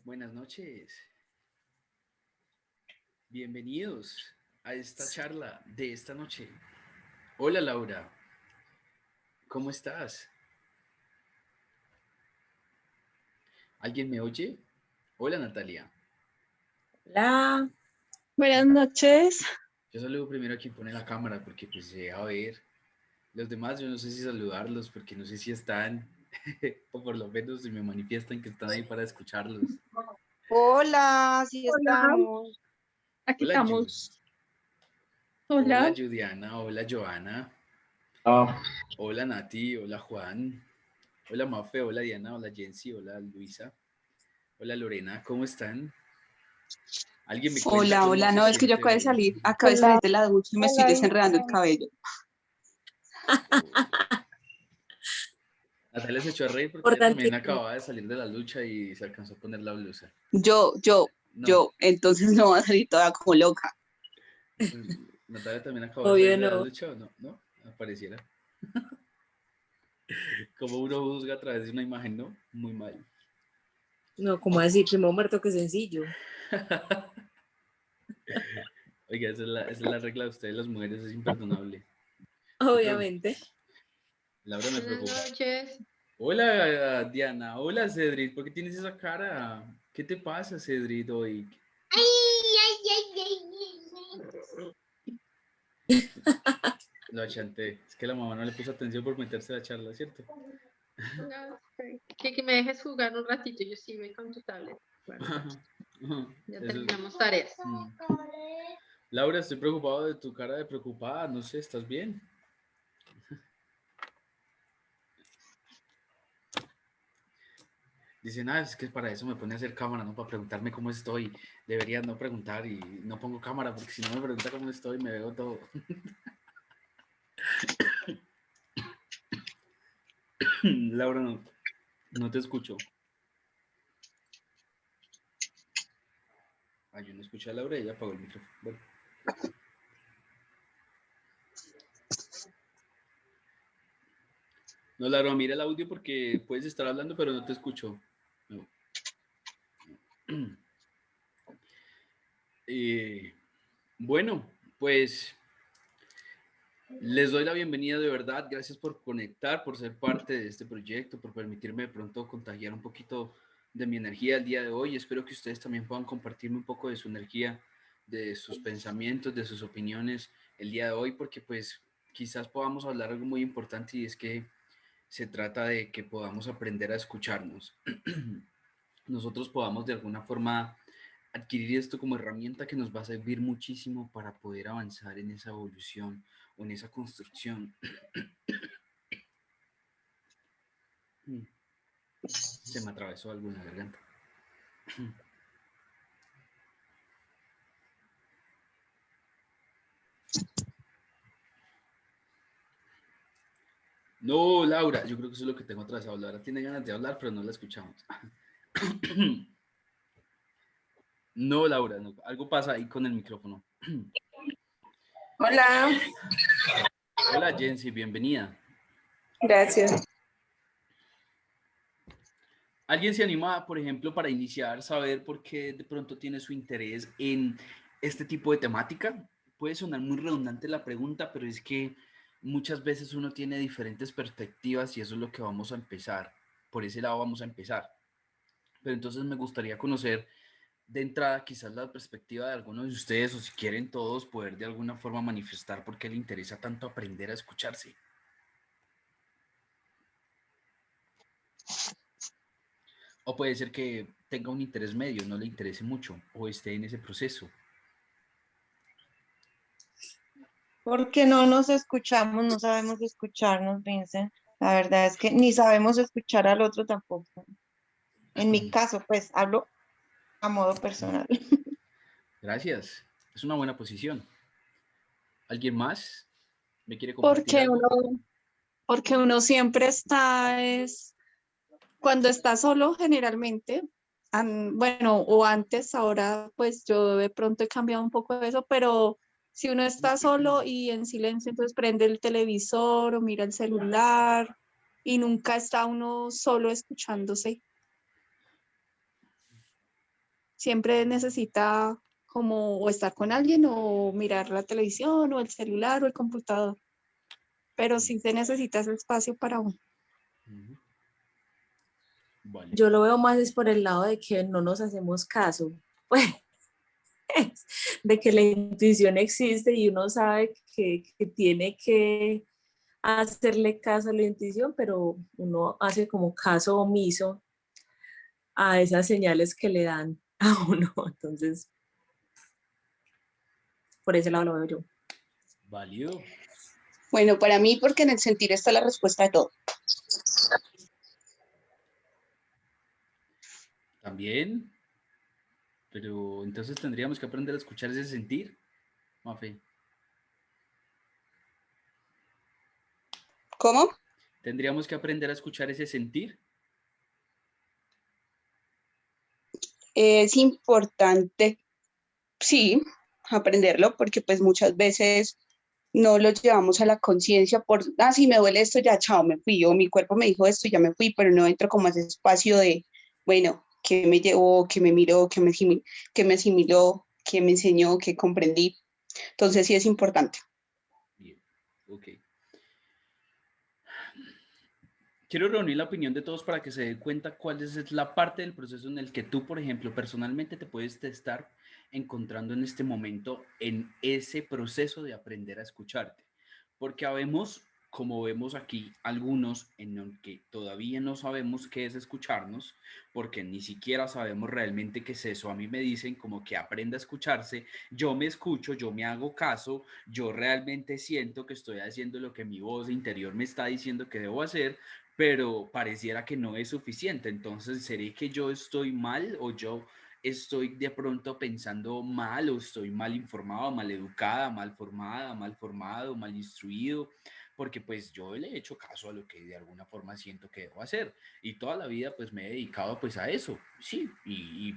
Buenas noches. Bienvenidos a esta charla de esta noche. Hola Laura, ¿cómo estás? ¿Alguien me oye? Hola Natalia. Hola, buenas noches. Yo saludo primero a quien pone la cámara porque pues a ver. Los demás yo no sé si saludarlos porque no sé si están o por lo menos si me manifiestan que están ahí para escucharlos. Hola, sí Hola, estamos. aquí Hola Yu. estamos. Hola Hola. Judiana, hola Joana, Ah, hola Nati, hola Juan, hola Mafe, hola Diana, hola Jensi, hola Luisa, hola Lorena, ¿cómo están? ¿Alguien me cuenta Hola, cómo hola, se no, es que yo siente hoy? acabo de salir de la ducha y me estoy Hola, desenredando el cabello. Natalia se echó a reír porque ella también Importantísimo. acababa de salir de la lucha y se alcanzó a poner la blusa. Yo, yo, No, yo, entonces no voy a salir toda como loca. Natalia también acabó de salir Obvio de la no. lucha, ¿o no? ¿No? Apareciera. Como uno juzga a través de una imagen, ¿no? Muy mal. No, como así, primo muerto que sencillo. Oiga, esa es la regla de ustedes, las mujeres, es imperdonable. Obviamente. Laura me buenas preocupa. noches. Hola Diana, hola Cedric, ¿por qué tienes esa cara? ¿Qué te pasa, Cedric, hoy? Lo achanté. Es que la mamá no le puso atención por meterse a la charla, ¿cierto? No, que me dejes jugar un ratito. Yo sí voy con tu tablet. Bueno, ya Eso es- terminamos tareas. Laura, estoy preocupado de tu cara de preocupada. No sé, ¿estás bien? Dicen, es que para eso me pone a hacer cámara, no para preguntarme cómo estoy. Debería no preguntar y no pongo cámara porque si no me pregunta cómo estoy me veo todo. Laura, no te escucho. Yo no escuché a Laura y ella apagó el micrófono. Bueno. No, Laura, mira el audio porque puedes estar hablando pero no te escucho. No. Bueno, pues les doy la bienvenida de verdad. Gracias por conectar, por ser parte de este proyecto, por permitirme de pronto contagiar un poquito de mi energía el día de hoy. Espero que ustedes también puedan compartirme un poco de su energía, de sus pensamientos, de sus opiniones el día de hoy, porque pues quizás podamos hablar algo muy importante y es que se trata de que podamos aprender a escucharnos. Nosotros podamos de alguna forma adquirir esto como herramienta que nos va a servir muchísimo para poder avanzar en esa evolución o en esa construcción. Se me atravesó algo en la garganta. No, Laura, yo creo que eso es lo que tengo atravesado. Laura tiene ganas de hablar, pero no la escuchamos. No, Laura, no. Algo pasa ahí con el micrófono. Hola. Hola, Jensi, bienvenida. Gracias. ¿Alguien se anima, por ejemplo, para iniciar, saber por qué de pronto tiene su interés en este tipo de temática? Puede sonar muy redundante la pregunta, pero es que muchas veces uno tiene diferentes perspectivas y eso es lo que vamos a empezar. Por ese lado vamos a empezar. Pero entonces me gustaría conocer de entrada quizás la perspectiva de algunos de ustedes o si quieren todos poder de alguna forma manifestar por qué le interesa tanto aprender a escucharse. O puede ser que tenga un interés medio, no le interese mucho o esté en ese proceso. Porque no nos escuchamos, no sabemos escucharnos, Vincent. La verdad es que ni sabemos escuchar al otro tampoco. En mi caso, pues hablo a modo personal. Gracias. Es una buena posición. ¿Alguien más me quiere compartir Porque algo? uno, porque uno siempre cuando está solo generalmente, bueno, o antes, ahora pues yo de pronto he cambiado un poco de eso, pero si uno está solo y en silencio, entonces prende el televisor o mira el celular y nunca está uno solo escuchándose. siempre necesita como o estar con alguien o mirar la televisión o el celular o el computador, pero sí se necesita ese espacio para uno. Ujú. Vale. Yo lo veo más es por el lado de que no nos hacemos caso, pues, de que la intuición existe y uno sabe que tiene que hacerle caso a la intuición, pero uno hace como caso omiso a esas señales que le dan a uno. Entonces, por ese lado lo veo yo. Válido. Bueno, para mí, porque en el sentir está la respuesta de todo. También, pero entonces tendríamos que aprender a escuchar ese sentir, Mafe. ¿Cómo? Tendríamos que aprender a escuchar ese sentir. Es importante, sí, aprenderlo, porque pues muchas veces no lo llevamos a la conciencia por, si me duele esto, ya, chao, me fui, o mi cuerpo me dijo esto, ya me fui, pero no entro como a ese espacio de, bueno, ¿qué me llevó, qué me miró, qué me asimiló, qué me enseñó, qué comprendí? Entonces sí es importante. Bien, ok. Quiero reunir la opinión de todos para que se den cuenta cuál es la parte del proceso en el que tú, por ejemplo, personalmente te puedes estar encontrando en este momento en ese proceso de aprender a escucharte. Porque habemos, como vemos aquí, algunos en los que todavía no sabemos qué es escucharnos, porque ni siquiera sabemos realmente qué es eso. A mí me dicen como que aprenda a escucharse, yo me escucho, yo me hago caso, yo realmente siento que estoy haciendo lo que mi voz interior me está diciendo que debo hacer, pero pareciera que no es suficiente. Entonces, ¿seré que yo estoy mal o yo estoy de pronto pensando mal o estoy mal informado, mal educada, mal formada, mal formado, mal instruido? Porque pues yo le he hecho caso a lo que de alguna forma siento que debo hacer y toda la vida pues me he dedicado pues a eso, sí,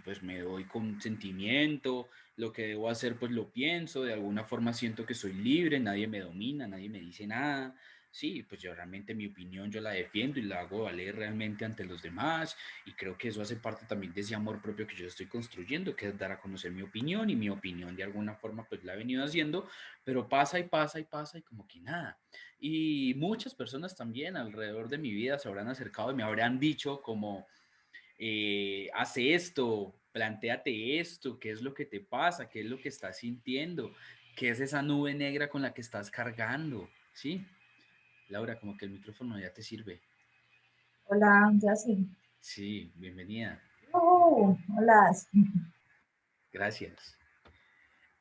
pues me doy con sentimiento, lo que debo hacer pues lo pienso, de alguna forma siento que soy libre, nadie me domina, nadie me dice nada. Sí, pues yo realmente mi opinión yo la defiendo y la hago valer realmente ante los demás y creo que eso hace parte también de ese amor propio que yo estoy construyendo, que es dar a conocer mi opinión y mi opinión de alguna forma pues la he venido haciendo, pero pasa y pasa y pasa y como que nada. Y muchas personas también alrededor de mi vida se habrán acercado y me habrán dicho como, hace esto, plantéate esto, qué es lo que te pasa, qué es lo que estás sintiendo, qué es esa nube negra con la que estás cargando, ¿sí? Laura, como que el micrófono ya te sirve. Hola, ya sí. Sí, bienvenida. Hola. Gracias.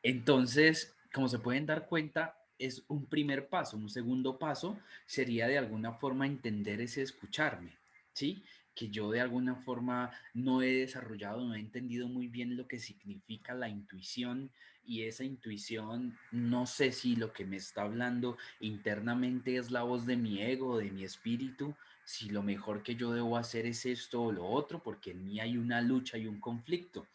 Entonces, como se pueden dar cuenta, es un primer paso. Un segundo paso sería de alguna forma entender ese escucharme, ¿sí? Que yo de alguna forma no he desarrollado, no he entendido muy bien lo que significa la intuición y esa intuición, no sé si lo que me está hablando internamente es la voz de mi ego, de mi espíritu, si lo mejor que yo debo hacer es esto o lo otro, porque en mí hay una lucha y un conflicto.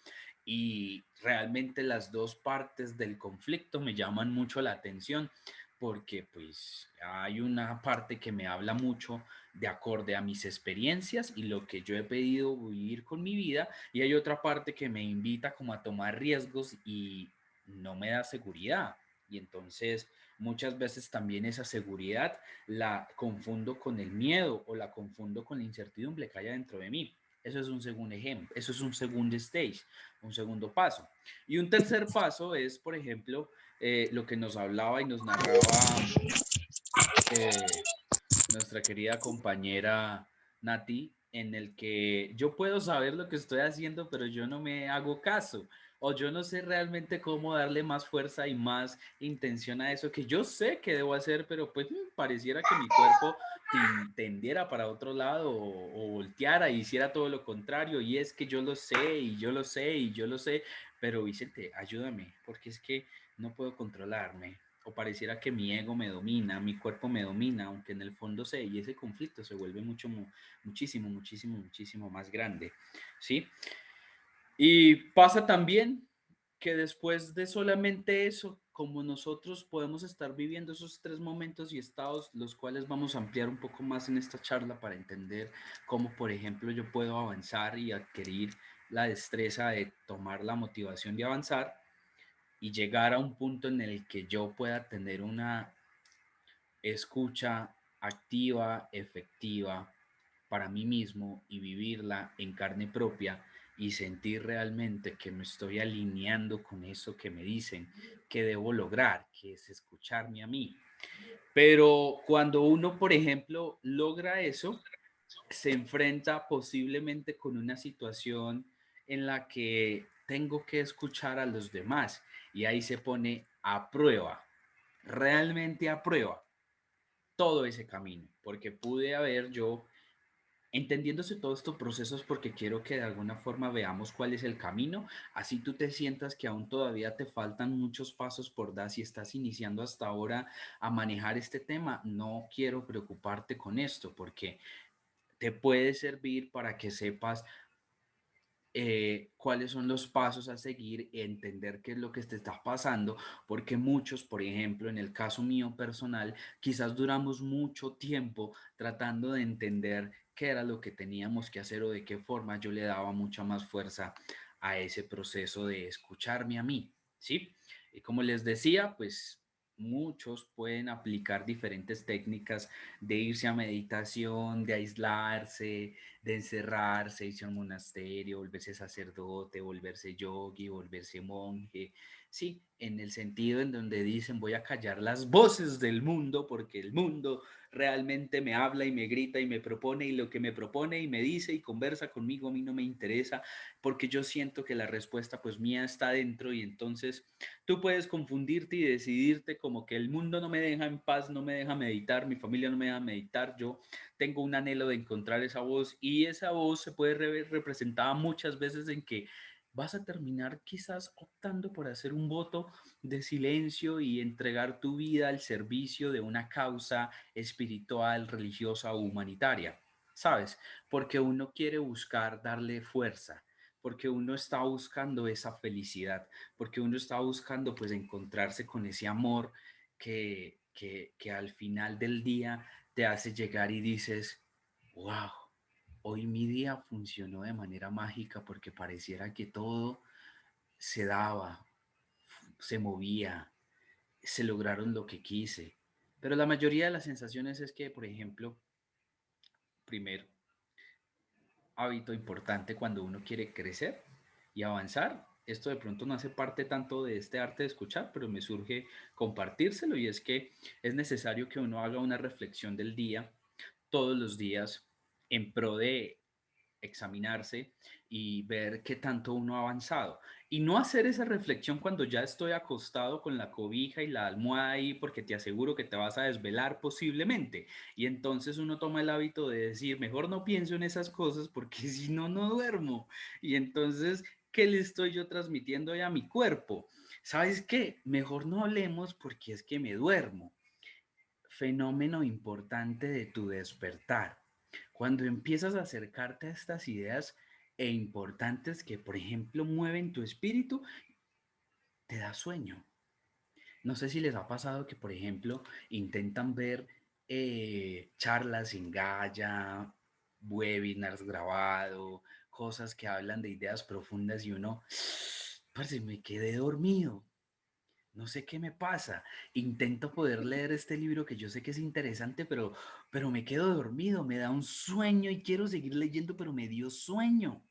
Y realmente las dos partes del conflicto me llaman mucho la atención porque pues hay una parte que me habla mucho de acorde a mis experiencias y lo que yo he pedido vivir con mi vida y hay otra parte que me invita como a tomar riesgos y no me da seguridad. Y entonces muchas veces también esa seguridad la confundo con el miedo o la confundo con la incertidumbre que hay dentro de mí. Eso es un segundo ejemplo, eso es un segundo stage, un segundo paso. Y un tercer paso es, por ejemplo, lo que nos hablaba y nos narraba eh, nuestra querida compañera Nati, en el que yo puedo saber lo que estoy haciendo, pero yo no me hago caso. O yo no sé realmente cómo darle más fuerza y más intención a eso que yo sé que debo hacer, pero pues pareciera que mi cuerpo tendiera para otro lado o volteara y hiciera todo lo contrario. Y es que yo lo sé y yo lo sé y yo lo sé, pero Vicente, ayúdame, porque es que no puedo controlarme o pareciera que mi ego me domina, mi cuerpo me domina, aunque en el fondo sé, y ese conflicto se vuelve muchísimo más grande, ¿sí? Y pasa también que después de solamente eso, como nosotros podemos estar viviendo esos tres momentos y estados, los cuales vamos a ampliar un poco más en esta charla para entender cómo, por ejemplo, yo puedo avanzar y adquirir la destreza de tomar la motivación de avanzar y llegar a un punto en el que yo pueda tener una escucha activa, efectiva para mí mismo y vivirla en carne propia y sentir realmente que me estoy alineando con eso que me dicen que debo lograr, que es escucharme a mí. Pero cuando uno, por ejemplo, logra eso, se enfrenta posiblemente con una situación en la que tengo que escuchar a los demás y ahí se pone a prueba, realmente a prueba todo ese camino, porque pude haber yo, entendiéndose todos estos procesos, porque quiero que de alguna forma veamos cuál es el camino, así tú te sientas que aún todavía te faltan muchos pasos por dar, si estás iniciando hasta ahora a manejar este tema, no quiero preocuparte con esto, porque te puede servir para que sepas cuáles son los pasos a seguir, entender qué es lo que te está pasando, porque muchos, por ejemplo, en el caso mío personal, quizás duramos mucho tiempo tratando de entender qué era lo que teníamos que hacer o de qué forma yo le daba mucha más fuerza a ese proceso de escucharme a mí, ¿sí? Y como les decía, pues muchos pueden aplicar diferentes técnicas de irse a meditación, de aislarse, de encerrarse, irse a un monasterio, volverse sacerdote, volverse yogi, volverse monje, sí, en el sentido en donde dicen voy a callar las voces del mundo porque el mundo realmente me habla y me grita y me propone y lo que me propone y me dice y conversa conmigo a mí no me interesa porque yo siento que la respuesta pues mía está dentro y entonces tú puedes confundirte y decidirte como que el mundo no me deja en paz, no me deja meditar, mi familia no me deja meditar, yo tengo un anhelo de encontrar esa voz y esa voz se puede ver representada muchas veces en que vas a terminar quizás optando por hacer un voto de silencio y entregar tu vida al servicio de una causa espiritual, religiosa o humanitaria, ¿sabes? Porque uno quiere buscar darle fuerza, porque uno está buscando esa felicidad, porque uno está buscando pues encontrarse con ese amor que al final del día te hace llegar y dices, wow, hoy mi día funcionó de manera mágica porque pareciera que todo se daba, se movía, se lograron lo que quise. Pero la mayoría de las sensaciones es que, por ejemplo, primero, hábito importante cuando uno quiere crecer y avanzar. Esto de pronto no hace parte tanto de este arte de escuchar, pero me surge compartírselo y es que es necesario que uno haga una reflexión del día todos los días en pro de examinarse y ver qué tanto uno ha avanzado. Y no hacer esa reflexión cuando ya estoy acostado con la cobija y la almohada ahí, porque te aseguro que te vas a desvelar posiblemente. Y entonces uno toma el hábito de decir, mejor no pienso en esas cosas porque si no, no duermo. Y entonces, ¿qué le estoy yo transmitiendo ya a mi cuerpo? ¿Sabes qué? Mejor no hablemos porque es que me duermo. Fenómeno importante de tu despertar. Cuando empiezas a acercarte a estas ideas e importantes que, por ejemplo, mueven tu espíritu, te da sueño. No sé si les ha pasado que, por ejemplo, intentan ver charlas en Gaia, webinars grabados, cosas que hablan de ideas profundas y uno, parce, me quedé dormido. No sé qué me pasa. Intento poder leer este libro que yo sé que es interesante, pero me quedo dormido, me da un sueño y quiero seguir leyendo, pero me dio sueño.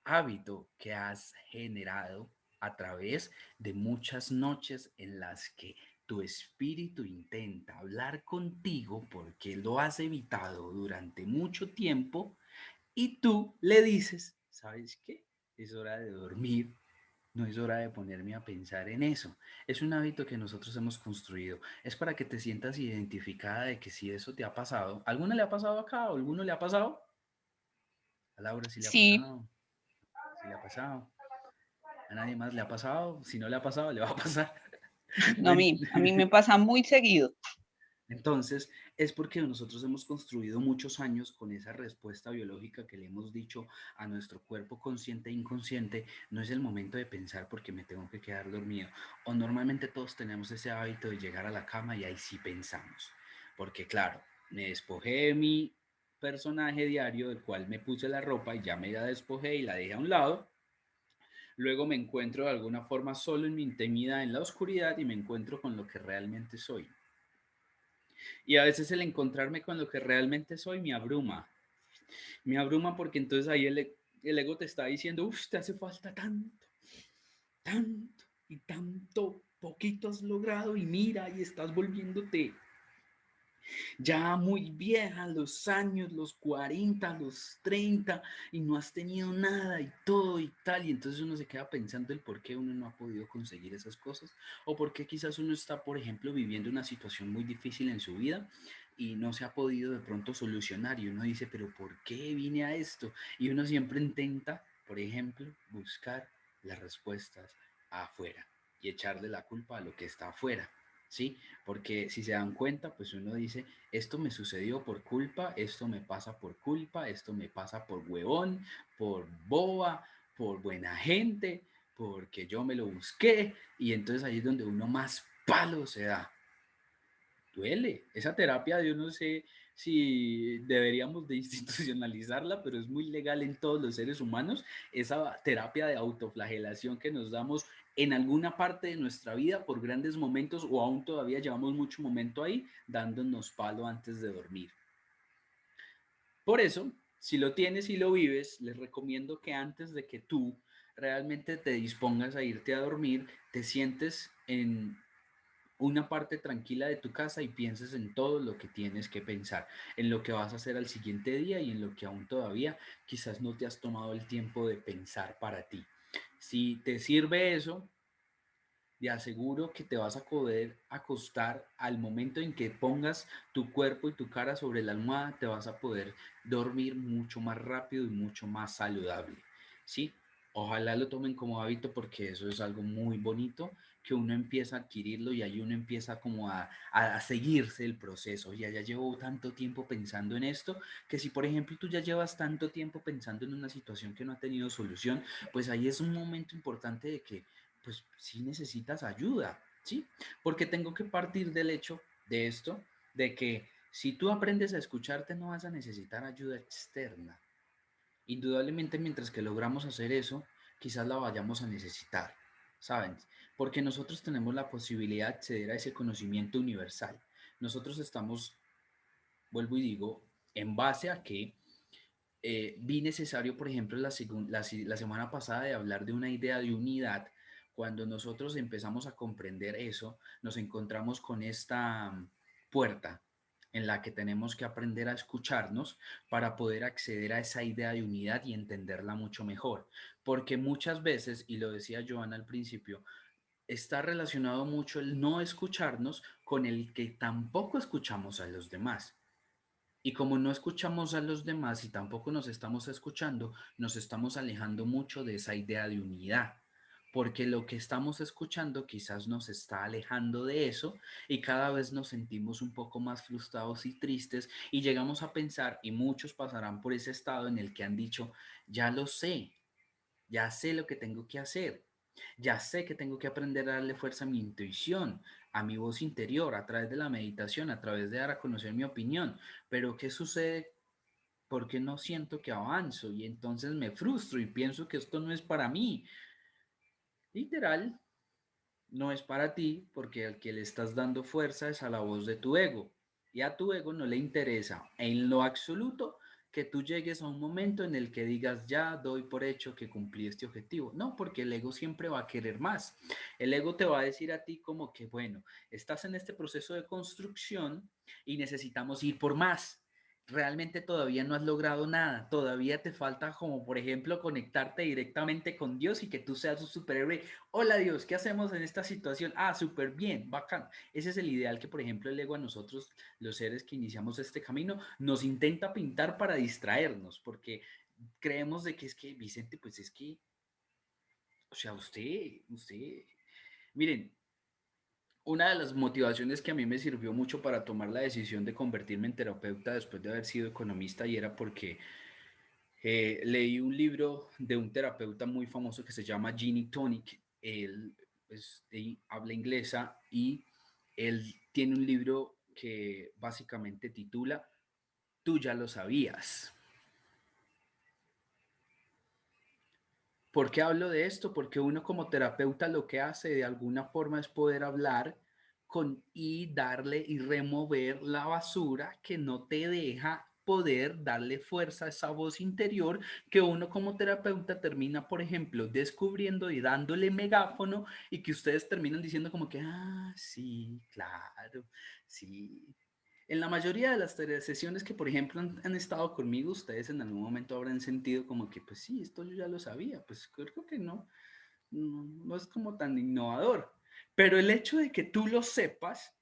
Hábito que has generado a través de muchas noches en las que tu espíritu intenta hablar contigo porque lo has evitado durante mucho tiempo y tú le dices, ¿sabes qué? Es hora de dormir, no es hora de ponerme a pensar en eso. Es un hábito que nosotros hemos construido. Es para que te sientas identificada de que si eso te ha pasado, ¿alguna le ha pasado acá o alguno le ha pasado? A Laura sí le ha Sí, pasado, sí le ha pasado. A nadie más le ha pasado. Si no le ha pasado, le va a pasar. no, a mí me pasa muy seguido. Entonces, es porque nosotros hemos construido muchos años con esa respuesta biológica que le hemos dicho a nuestro cuerpo consciente e inconsciente, no es el momento de pensar porque me tengo que quedar dormido. O normalmente todos tenemos ese hábito de llegar a la cama y ahí sí pensamos. Porque claro, me despojé de mi personaje diario del cual me puse la ropa y ya me la despojé y la dejé a un lado. Luego me encuentro de alguna forma solo en mi intimidad, en la oscuridad, y me encuentro con lo que realmente soy. Y a veces el encontrarme con lo que realmente soy me abruma. Me abruma porque entonces ahí el ego te está diciendo, uff, te hace falta tanto, tanto y tanto, poquito has logrado y mira, y estás volviéndote ya muy vieja, los años, los 40, los 30, y no has tenido nada y todo y tal, y entonces uno se queda pensando el por qué uno no ha podido conseguir esas cosas, o por qué quizás uno está, por ejemplo, viviendo una situación muy difícil en su vida y no se ha podido de pronto solucionar, y uno dice, pero ¿por qué vine a esto? Y uno siempre intenta, por ejemplo, buscar las respuestas afuera y echarle la culpa a lo que está afuera. ¿Sí? Porque si se dan cuenta, pues uno dice, esto me sucedió por culpa, esto me pasa por culpa, esto me pasa por huevón, por boba, por buena gente, porque yo me lo busqué, y entonces ahí es donde uno más palo se da. Duele. Esa terapia, yo no sé si deberíamos de institucionalizarla, pero es muy legal en todos los seres humanos, esa terapia de autoflagelación que nos damos en alguna parte de nuestra vida por grandes momentos, o aún todavía llevamos mucho momento ahí dándonos palo antes de dormir. Por eso, si lo tienes y lo vives, les recomiendo que antes de que tú realmente te dispongas a irte a dormir, te sientes en una parte tranquila de tu casa y pienses en todo lo que tienes que pensar, en lo que vas a hacer al siguiente día y en lo que aún todavía quizás no te has tomado el tiempo de pensar para ti. Si te sirve eso, te aseguro que te vas a poder acostar al momento en que pongas tu cuerpo y tu cara sobre la almohada, te vas a poder dormir mucho más rápido y mucho más saludable, ¿sí? Ojalá lo tomen como hábito porque eso es algo muy bonito, que uno empieza a adquirirlo y ahí uno empieza como a seguirse el proceso. Ya llevo tanto tiempo pensando en esto, que si por ejemplo tú ya llevas tanto tiempo pensando en una situación que no ha tenido solución, pues ahí es un momento importante de que pues sí necesitas ayuda, ¿sí? Porque tengo que partir del hecho de esto, de que si tú aprendes a escucharte no vas a necesitar ayuda externa. Indudablemente mientras que logramos hacer eso, quizás la vayamos a necesitar, ¿saben? Porque nosotros tenemos la posibilidad de acceder a ese conocimiento universal. Nosotros estamos, vuelvo y digo, en base a que vi necesario, por ejemplo, la semana pasada de hablar de una idea de unidad. Cuando nosotros empezamos a comprender eso, nos encontramos con esta puerta en la que tenemos que aprender a escucharnos para poder acceder a esa idea de unidad y entenderla mucho mejor. Porque muchas veces, y lo decía Joana al principio, está relacionado mucho el no escucharnos con el que tampoco escuchamos a los demás. Y como no escuchamos a los demás y tampoco nos estamos escuchando, nos estamos alejando mucho de esa idea de unidad, porque lo que estamos escuchando quizás nos está alejando de eso y cada vez nos sentimos un poco más frustrados y tristes y llegamos a pensar, y muchos pasarán por ese estado en el que han dicho, ya lo sé, ya sé lo que tengo que hacer. Ya sé que tengo que aprender a darle fuerza a mi intuición, a mi voz interior, a través de la meditación, a través de dar a conocer mi opinión. Pero ¿qué sucede? Porque no siento que avanzo y entonces me frustro y pienso que esto no es para mí. Literal, no es para ti porque al que le estás dando fuerza es a la voz de tu ego. Y a tu ego no le interesa en lo absoluto que tú llegues a un momento en el que digas, ya doy por hecho que cumplí este objetivo. No, porque el ego siempre va a querer más. El ego te va a decir a ti como que, bueno, estás en este proceso de construcción y necesitamos ir por más. Realmente todavía no has logrado nada, todavía te falta como por ejemplo conectarte directamente con Dios y que tú seas un superhéroe. Hola Dios, ¿qué hacemos en esta situación? Ah, súper bien, bacán. Ese es el ideal que, por ejemplo, el ego a nosotros, los seres que iniciamos este camino, nos intenta pintar para distraernos, porque creemos de que es que, Vicente, pues es que, o sea, miren, una de las motivaciones que a mí me sirvió mucho para tomar la decisión de convertirme en terapeuta después de haber sido economista y era porque leí un libro de un terapeuta muy famoso que se llama Ginny Tonic. Él pues, habla inglesa y él tiene un libro que básicamente titula tú ya lo sabías. ¿Por qué hablo de esto? Porque uno como terapeuta lo que hace de alguna forma es poder hablar y darle y remover la basura que no te deja poder darle fuerza a esa voz interior que uno como terapeuta termina, por ejemplo, descubriendo y dándole megáfono y que ustedes terminan diciendo como que, ah, sí, claro, sí. En la mayoría de las sesiones que, por ejemplo, han estado conmigo, ustedes en algún momento habrán sentido como que, pues sí, esto yo ya lo sabía, pues creo que no es como tan innovador. Pero el hecho de que tú lo sepas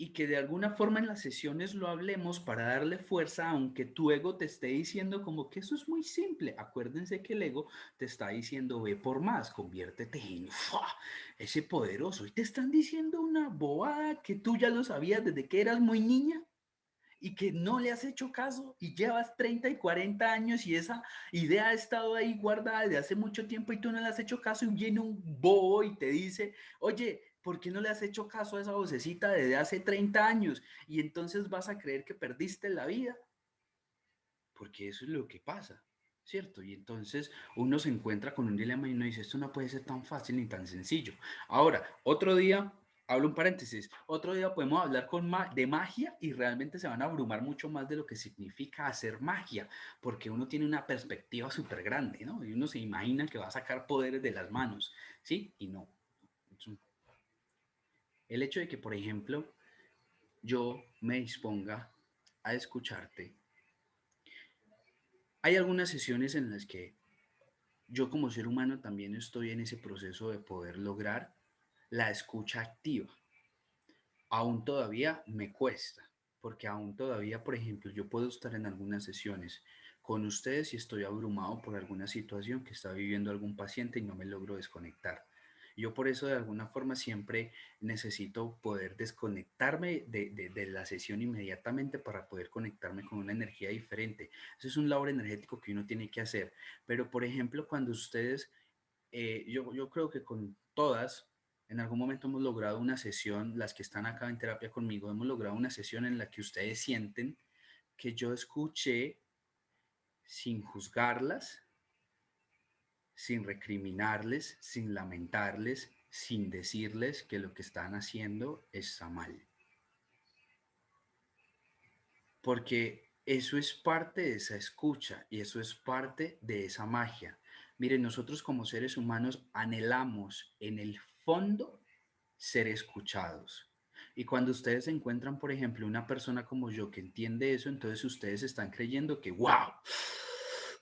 y que de alguna forma en las sesiones lo hablemos para darle fuerza, aunque tu ego te esté diciendo como que eso es muy simple. Acuérdense que el ego te está diciendo ve por más, conviértete en ¡fua! Ese poderoso. Y te están diciendo una bobada que tú ya lo sabías desde que eras muy niña y que no le has hecho caso y llevas 30 y 40 años y esa idea ha estado ahí guardada desde hace mucho tiempo y tú no le has hecho caso y viene un bobo y te dice, oye, ¿por qué no le has hecho caso a esa vocecita desde hace 30 años? Y entonces vas a creer que perdiste la vida, porque eso es lo que pasa, ¿cierto? Y entonces uno se encuentra con un dilema y uno dice, esto no puede ser tan fácil ni tan sencillo. Ahora, otro día hablo un paréntesis, otro día podemos hablar de magia y realmente se van a abrumar mucho más de lo que significa hacer magia, porque uno tiene una perspectiva súper grande, ¿no? Y uno se imagina que va a sacar poderes de las manos, ¿sí? Y no. El hecho de que, por ejemplo, yo me disponga a escucharte, hay algunas sesiones en las que yo como ser humano también estoy en ese proceso de poder lograr la escucha activa. Aún todavía me cuesta, porque aún todavía, por ejemplo, yo puedo estar en algunas sesiones con ustedes y estoy abrumado por alguna situación que está viviendo algún paciente y no me logro desconectar. Yo por eso de alguna forma siempre necesito poder desconectarme de la sesión inmediatamente para poder conectarme con una energía diferente. Eso es un labor energético que uno tiene que hacer. Pero por ejemplo, cuando ustedes yo creo que con todas, en algún momento hemos logrado una sesión, las que están acá en terapia conmigo, hemos logrado una sesión en la que ustedes sienten que yo escuché sin juzgarlas, sin recriminarles, sin lamentarles, sin decirles que lo que están haciendo está mal. Porque eso es parte de esa escucha y eso es parte de esa magia. Miren, nosotros como seres humanos anhelamos en el fondo ser escuchados. Y cuando ustedes encuentran, por ejemplo, una persona como yo que entiende eso, entonces ustedes están creyendo que, wow,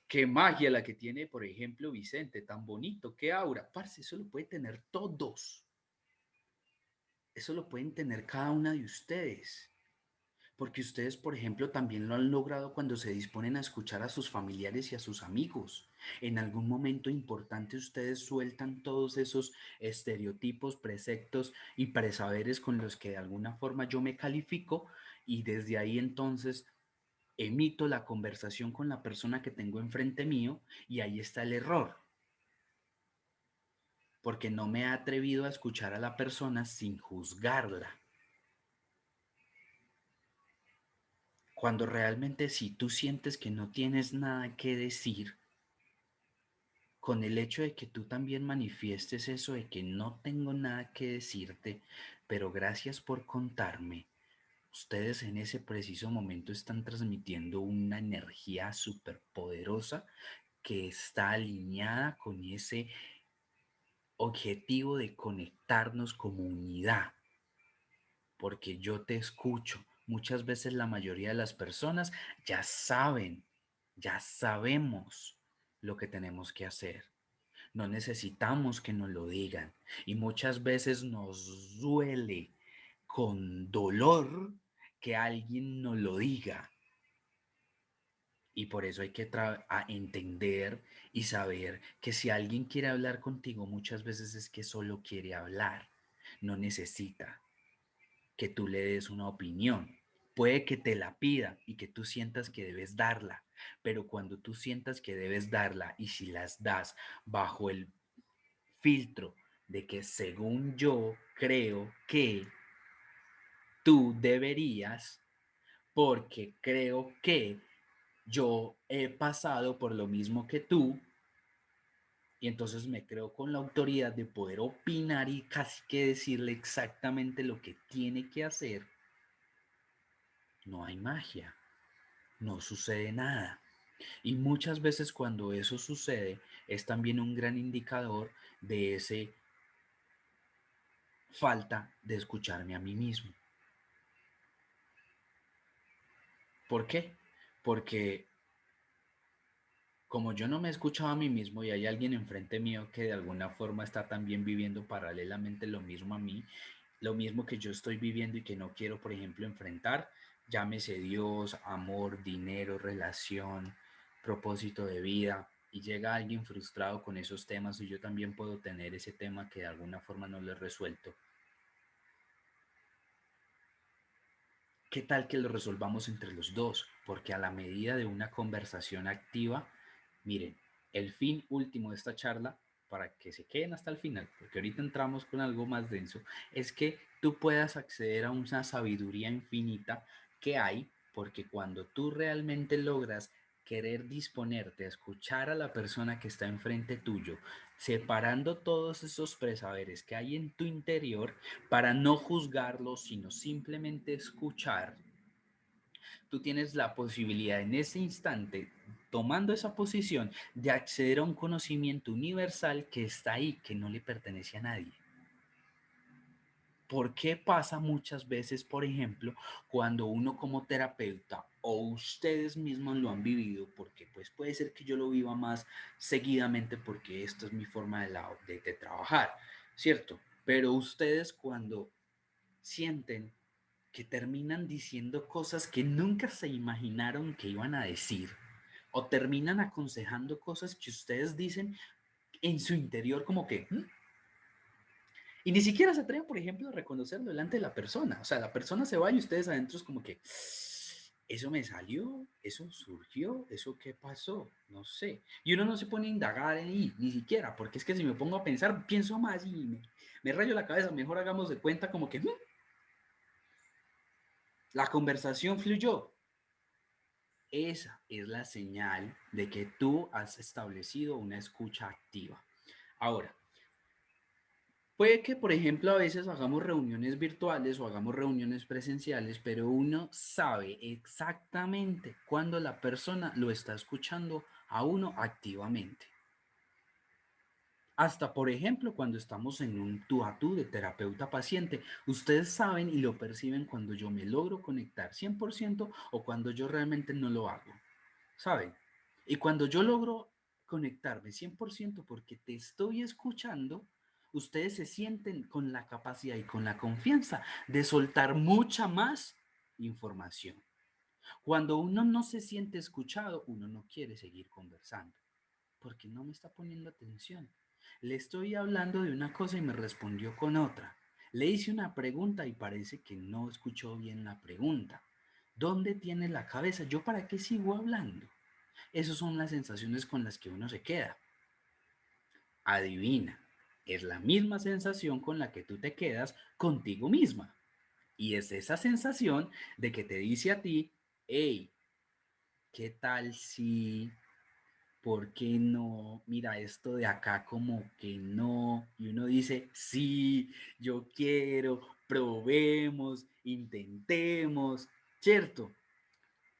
qué magia la que tiene, por ejemplo, Vicente, tan bonito, qué aura. Parce, eso lo puede tener todos. Eso lo pueden tener cada una de ustedes. Porque ustedes, por ejemplo, también lo han logrado cuando se disponen a escuchar a sus familiares y a sus amigos. En algún momento importante ustedes sueltan todos esos estereotipos, preceptos y presaberes con los que de alguna forma yo me califico y desde ahí entonces emito la conversación con la persona que tengo enfrente mío y ahí está el error. Porque no me he atrevido a escuchar a la persona sin juzgarla. Cuando realmente si tú sientes que no tienes nada que decir, con el hecho de que tú también manifiestes eso de que no tengo nada que decirte, pero gracias por contarme, ustedes en ese preciso momento están transmitiendo una energía súper poderosa que está alineada con ese objetivo de conectarnos como unidad, porque yo te escucho. Muchas veces la mayoría de las personas ya saben, ya sabemos lo que tenemos que hacer. No necesitamos que nos lo digan. Y muchas veces nos duele con dolor que alguien nos lo diga. Y por eso hay que entender y saber que si alguien quiere hablar contigo, muchas veces es que solo quiere hablar. No necesita que tú le des una opinión. Puede que te la pida y que tú sientas que debes darla, pero cuando tú sientas que debes darla y si las das bajo el filtro de que según yo creo que tú deberías, porque creo que yo he pasado por lo mismo que tú y entonces me creo con la autoridad de poder opinar y casi que decirle exactamente lo que tiene que hacer. No hay magia, no sucede nada. Y muchas veces cuando eso sucede es también un gran indicador de ese falta de escucharme a mí mismo. ¿Por qué? Porque como yo no me he escuchado a mí mismo y hay alguien enfrente mío que de alguna forma está también viviendo paralelamente lo mismo a mí, lo mismo que yo estoy viviendo y que no quiero, por ejemplo, enfrentar, llámese Dios, amor, dinero, relación, propósito de vida, y llega alguien frustrado con esos temas y yo también puedo tener ese tema que de alguna forma no lo he resuelto. ¿Qué tal que lo resolvamos entre los dos? Porque a la medida de una conversación activa, miren, el fin último de esta charla, para que se queden hasta el final, porque ahorita entramos con algo más denso, es que tú puedas acceder a una sabiduría infinita que hay, porque cuando tú realmente logras querer disponerte a escuchar a la persona que está enfrente tuyo, separando todos esos presaberes que hay en tu interior para no juzgarlo, sino simplemente escuchar, tú tienes la posibilidad en ese instante, tomando esa posición, de acceder a un conocimiento universal que está ahí, que no le pertenece a nadie. ¿Por qué pasa muchas veces, por ejemplo, cuando uno como terapeuta o ustedes mismos lo han vivido? Porque pues puede ser que yo lo viva más seguidamente porque esto es mi forma de trabajar, ¿cierto? Pero ustedes cuando sienten que terminan diciendo cosas que nunca se imaginaron que iban a decir o terminan aconsejando cosas que ustedes dicen en su interior como que y ni siquiera se atreven, por ejemplo, a reconocerlo delante de la persona. O sea, la persona se va y ustedes adentro es como que eso me salió, eso surgió, eso qué pasó, no sé. Y uno no se pone a indagar ahí, ni siquiera, porque es que si me pongo a pensar, pienso más y me rayo la cabeza. Mejor hagamos de cuenta como que la conversación fluyó. Esa es la señal de que tú has establecido una escucha activa. Ahora, puede que, por ejemplo, a veces hagamos reuniones virtuales o hagamos reuniones presenciales, pero uno sabe exactamente cuándo la persona lo está escuchando a uno activamente. Hasta, por ejemplo, cuando estamos en un tú a tú de terapeuta-paciente, ustedes saben y lo perciben cuando yo me logro conectar 100% o cuando yo realmente no lo hago. ¿Saben? Y cuando yo logro conectarme 100% porque te estoy escuchando, ustedes se sienten con la capacidad y con la confianza de soltar mucha más información. Cuando uno no se siente escuchado, uno no quiere seguir conversando porque no me está poniendo atención. Le estoy hablando de una cosa y me respondió con otra. Le hice una pregunta y parece que no escuchó bien la pregunta. ¿Dónde tiene la cabeza? ¿Yo para qué sigo hablando? Esas son las sensaciones con las que uno se queda. Adivina, es la misma sensación con la que tú te quedas contigo misma. Y es esa sensación de que te dice a ti, hey, ¿qué tal si, por qué no? Mira, esto de acá como que no. Y uno dice, sí, yo quiero, probemos, intentemos, ¿cierto?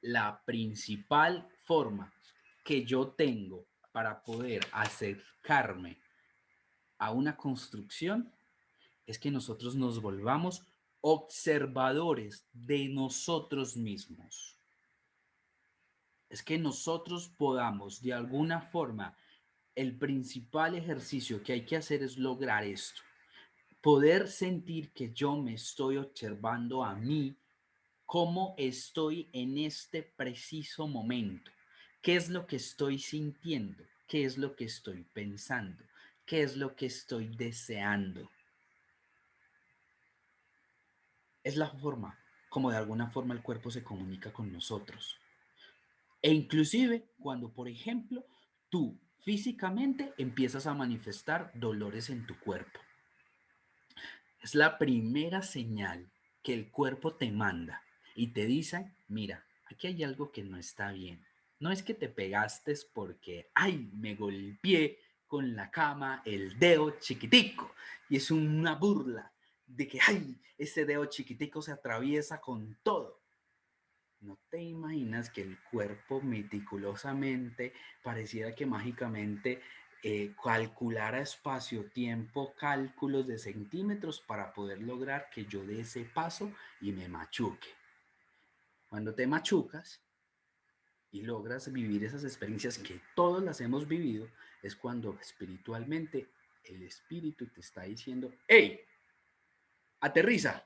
La principal forma que yo tengo para poder acercarme a una construcción es que nosotros nos volvamos observadores de nosotros mismos. Es que nosotros podamos de alguna forma, el principal ejercicio que hay que hacer es lograr esto, poder sentir que yo me estoy observando a mí, cómo estoy en este preciso momento, qué es lo que estoy sintiendo, qué es lo que estoy pensando, qué es lo que estoy deseando. Es la forma como de alguna forma el cuerpo se comunica con nosotros. E inclusive cuando, por ejemplo, tú físicamente empiezas a manifestar dolores en tu cuerpo. Es la primera señal que el cuerpo te manda. y te dicen, mira, aquí hay algo que no está bien. No es que te pegaste porque, ay, me golpeé con la cama el dedo chiquitico. Y es una burla de que, ay, ese dedo chiquitico se atraviesa con todo. ¿No te imaginas que el cuerpo meticulosamente pareciera que mágicamente calculara espacio-tiempo, cálculos de centímetros para poder lograr que yo dé ese paso y me machuque? Cuando te machucas y logras vivir esas experiencias que todos las hemos vivido, es cuando espiritualmente el espíritu te está diciendo, ¡hey! Aterriza.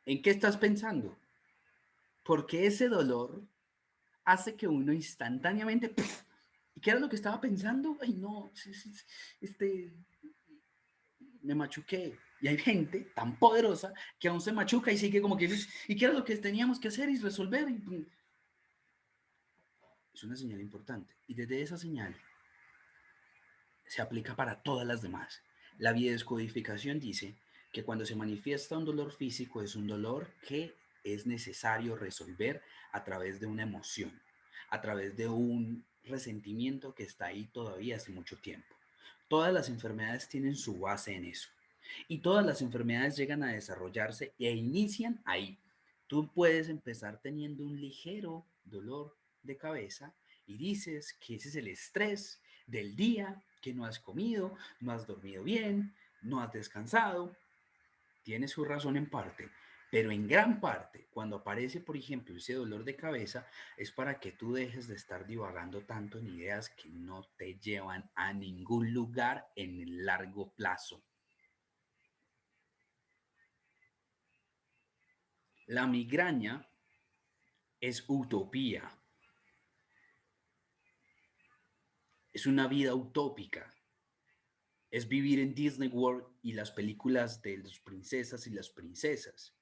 ¿En qué estás pensando? Porque ese dolor hace que uno instantáneamente, ¡puf! ¿Y qué era lo que estaba pensando? Ay, no, me machuqué. Y hay gente tan poderosa que aún se machuca y sigue como que, ¿y qué era lo que teníamos que hacer y resolver? Es una señal importante. Y desde esa señal se aplica para todas las demás. La biodescodificación dice que cuando se manifiesta un dolor físico es un dolor que es necesario resolver a través de una emoción, a través de un resentimiento que está ahí todavía hace mucho tiempo. Todas las enfermedades tienen su base en eso. Y todas las enfermedades llegan a desarrollarse e inician ahí. Tú puedes empezar teniendo un ligero dolor de cabeza y dices que ese es el estrés del día, que no has comido, no has dormido bien, no has descansado. Tiene su razón en parte, pero en gran parte, cuando aparece, por ejemplo, ese dolor de cabeza, es para que tú dejes de estar divagando tanto en ideas que no te llevan a ningún lugar en el largo plazo. La migraña es utopía, es una vida utópica, es vivir en Disney World y las películas de las princesas y las princesas,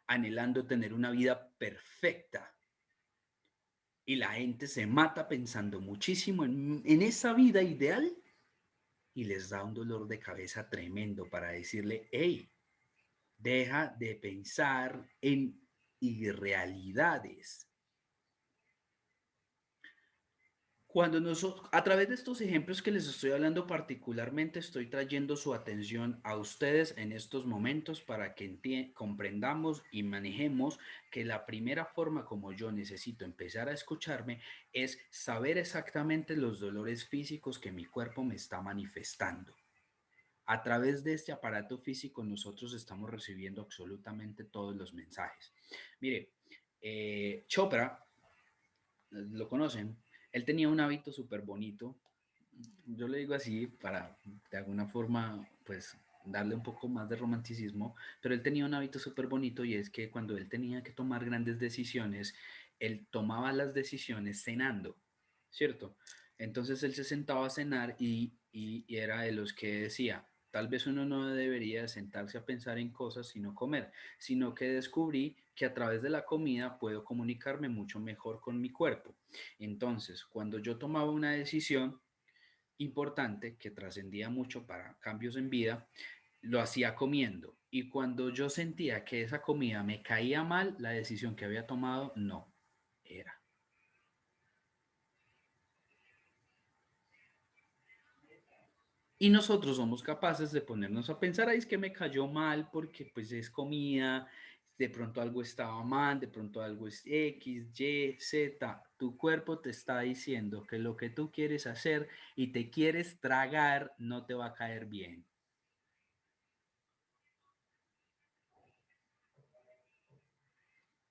anhelando tener una vida perfecta. Y la gente se mata pensando muchísimo en esa vida ideal y les da un dolor de cabeza tremendo para decirle, hey, deja de pensar en irrealidades. Cuando nosotros, a través de estos ejemplos que les estoy hablando particularmente, estoy trayendo su atención a ustedes en estos momentos para que comprendamos y manejemos que la primera forma como yo necesito empezar a escucharme es saber exactamente los dolores físicos que mi cuerpo me está manifestando. A través de este aparato físico nosotros estamos recibiendo absolutamente todos los mensajes. Mire, Chopra, lo conocen, él tenía un hábito súper bonito. Yo le digo así para de alguna forma pues darle un poco más de romanticismo, pero él tenía un hábito súper bonito y es que cuando él tenía que tomar grandes decisiones, él tomaba las decisiones cenando, ¿cierto? Entonces él se sentaba a cenar y era de los que decía, tal vez uno no debería sentarse a pensar en cosas sino comer, sino que descubrí que a través de la comida puedo comunicarme mucho mejor con mi cuerpo. Entonces, cuando yo tomaba una decisión importante que trascendía mucho para cambios en vida, lo hacía comiendo. Y cuando yo sentía que esa comida me caía mal, la decisión que había tomado no era. Y nosotros somos capaces de ponernos a pensar, ay, es que me cayó mal porque pues es comida, de pronto algo estaba mal, de pronto algo es X, Y, Z. Tu cuerpo te está diciendo que lo que tú quieres hacer y te quieres tragar no te va a caer bien.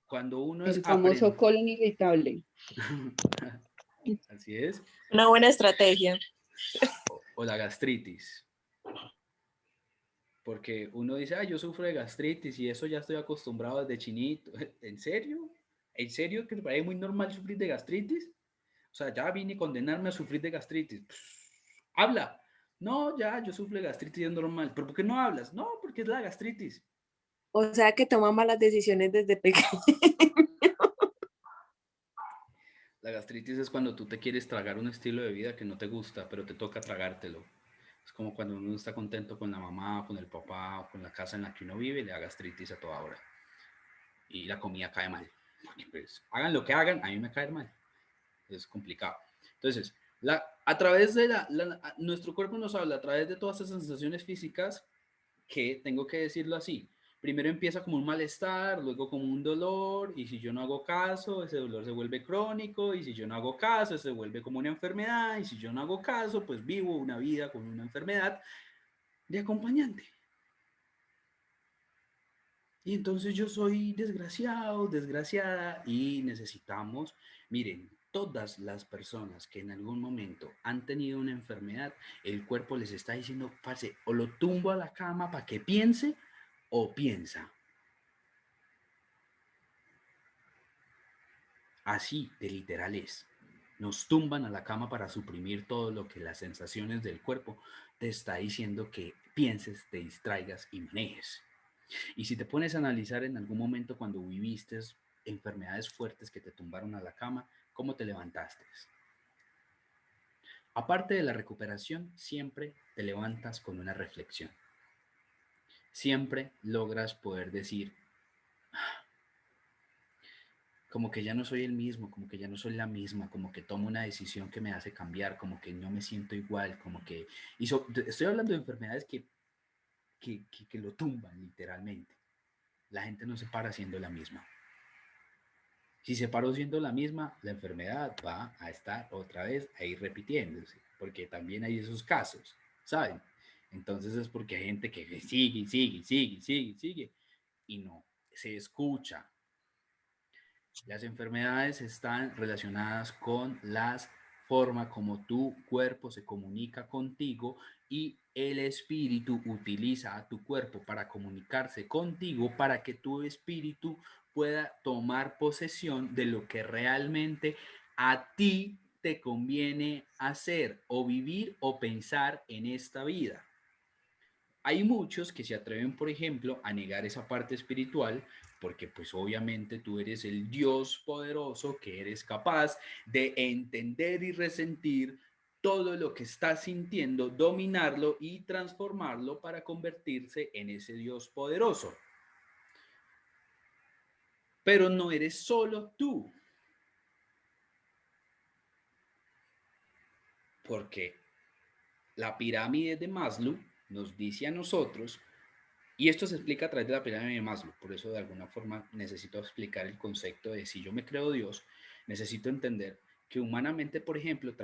Cuando uno es El famoso colon irritable. Así es. Una buena estrategia. O la gastritis. Porque uno dice, yo sufro de gastritis y eso ya estoy acostumbrado desde chinito. ¿En serio? ¿En serio que te parece muy normal sufrir de gastritis? O sea, ya vine a condenarme a sufrir de gastritis. Habla. No, ya, yo sufro de gastritis, es normal. ¿Pero por qué no hablas? No, porque es la gastritis. O sea que toma malas decisiones desde pequeño. La gastritis es cuando tú te quieres tragar un estilo de vida que no te gusta, pero te toca tragártelo. Es como cuando uno está contento con la mamá, con el papá, o con la casa en la que uno vive, le da gastritis a toda hora. Y la comida cae mal. Porque pues hagan lo que hagan, a mí me cae mal. Es complicado. Entonces, a través de nuestro cuerpo nos habla a través de todas esas sensaciones físicas que, tengo que decirlo así, primero empieza como un malestar, luego como un dolor, y si yo no hago caso, ese dolor se vuelve crónico, y si yo no hago caso, se vuelve como una enfermedad, y si yo no hago caso, pues vivo una vida con una enfermedad de acompañante. Y entonces yo soy desgraciado, desgraciada, y necesitamos, miren, todas las personas que en algún momento han tenido una enfermedad, el cuerpo les está diciendo, parce, o lo tumbo a la cama para que piense, o piensa. Así de literal es. Nos tumban a la cama para suprimir todo lo que las sensaciones del cuerpo te está diciendo que pienses, te distraigas y manejes. Y si te pones a analizar en algún momento cuando viviste enfermedades fuertes que te tumbaron a la cama, ¿cómo te levantaste? Aparte de la recuperación, siempre te levantas con una reflexión. Siempre logras poder decir, como que ya no soy el mismo, como que ya no soy la misma, como que tomo una decisión que me hace cambiar, como que no me siento igual, como que... estoy hablando de enfermedades que lo tumban literalmente. La gente no se para siendo la misma. Si se paró siendo la misma, la enfermedad va a estar otra vez ahí repitiéndose, porque también hay esos casos, ¿saben? Entonces es porque hay gente que sigue, sigue, sigue, sigue, sigue, y no se escucha. Las enfermedades están relacionadas con las forma como tu cuerpo se comunica contigo y el espíritu utiliza a tu cuerpo para comunicarse contigo para que tu espíritu pueda tomar posesión de lo que realmente a ti te conviene hacer o vivir o pensar en esta vida. Hay muchos que se atreven, por ejemplo, a negar esa parte espiritual porque pues obviamente tú eres el Dios poderoso que eres capaz de entender y resentir todo lo que estás sintiendo, dominarlo y transformarlo para convertirse en ese Dios poderoso. Pero no eres solo tú. Porque la pirámide de Maslow nos dice a nosotros, y esto se explica a través de la pirámide de Maslow, por eso de alguna forma necesito explicar el concepto de si yo me creo Dios, necesito entender que humanamente, por ejemplo, a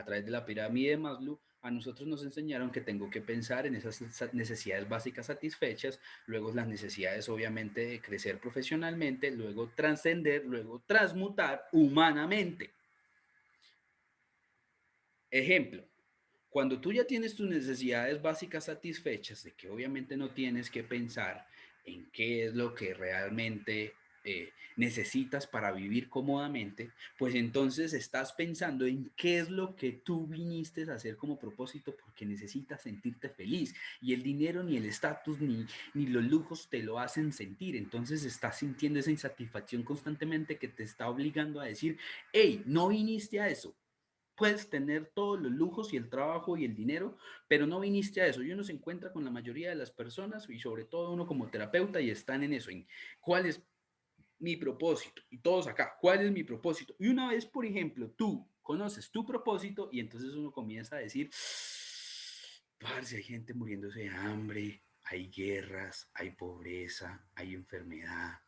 través de la pirámide de Maslow, a nosotros nos enseñaron que tengo que pensar en esas necesidades básicas satisfechas, luego las necesidades obviamente de crecer profesionalmente, luego trascender, luego transmutar humanamente. Ejemplo, cuando tú ya tienes tus necesidades básicas satisfechas, de que obviamente no tienes que pensar en qué es lo que realmente necesitas para vivir cómodamente, pues entonces estás pensando en qué es lo que tú viniste a hacer como propósito porque necesitas sentirte feliz y el dinero ni el estatus ni los lujos te lo hacen sentir, entonces estás sintiendo esa insatisfacción constantemente que te está obligando a decir, hey, no viniste a eso. Puedes tener todos los lujos y el trabajo y el dinero, pero no viniste a eso. Y uno se encuentra con la mayoría de las personas y sobre todo uno como terapeuta y están en eso, en cuál es mi propósito. Y todos acá, ¿cuál es mi propósito? Y una vez, por ejemplo, tú conoces tu propósito y entonces uno comienza a decir, parce, hay gente muriéndose de hambre, hay guerras, hay pobreza, hay enfermedad.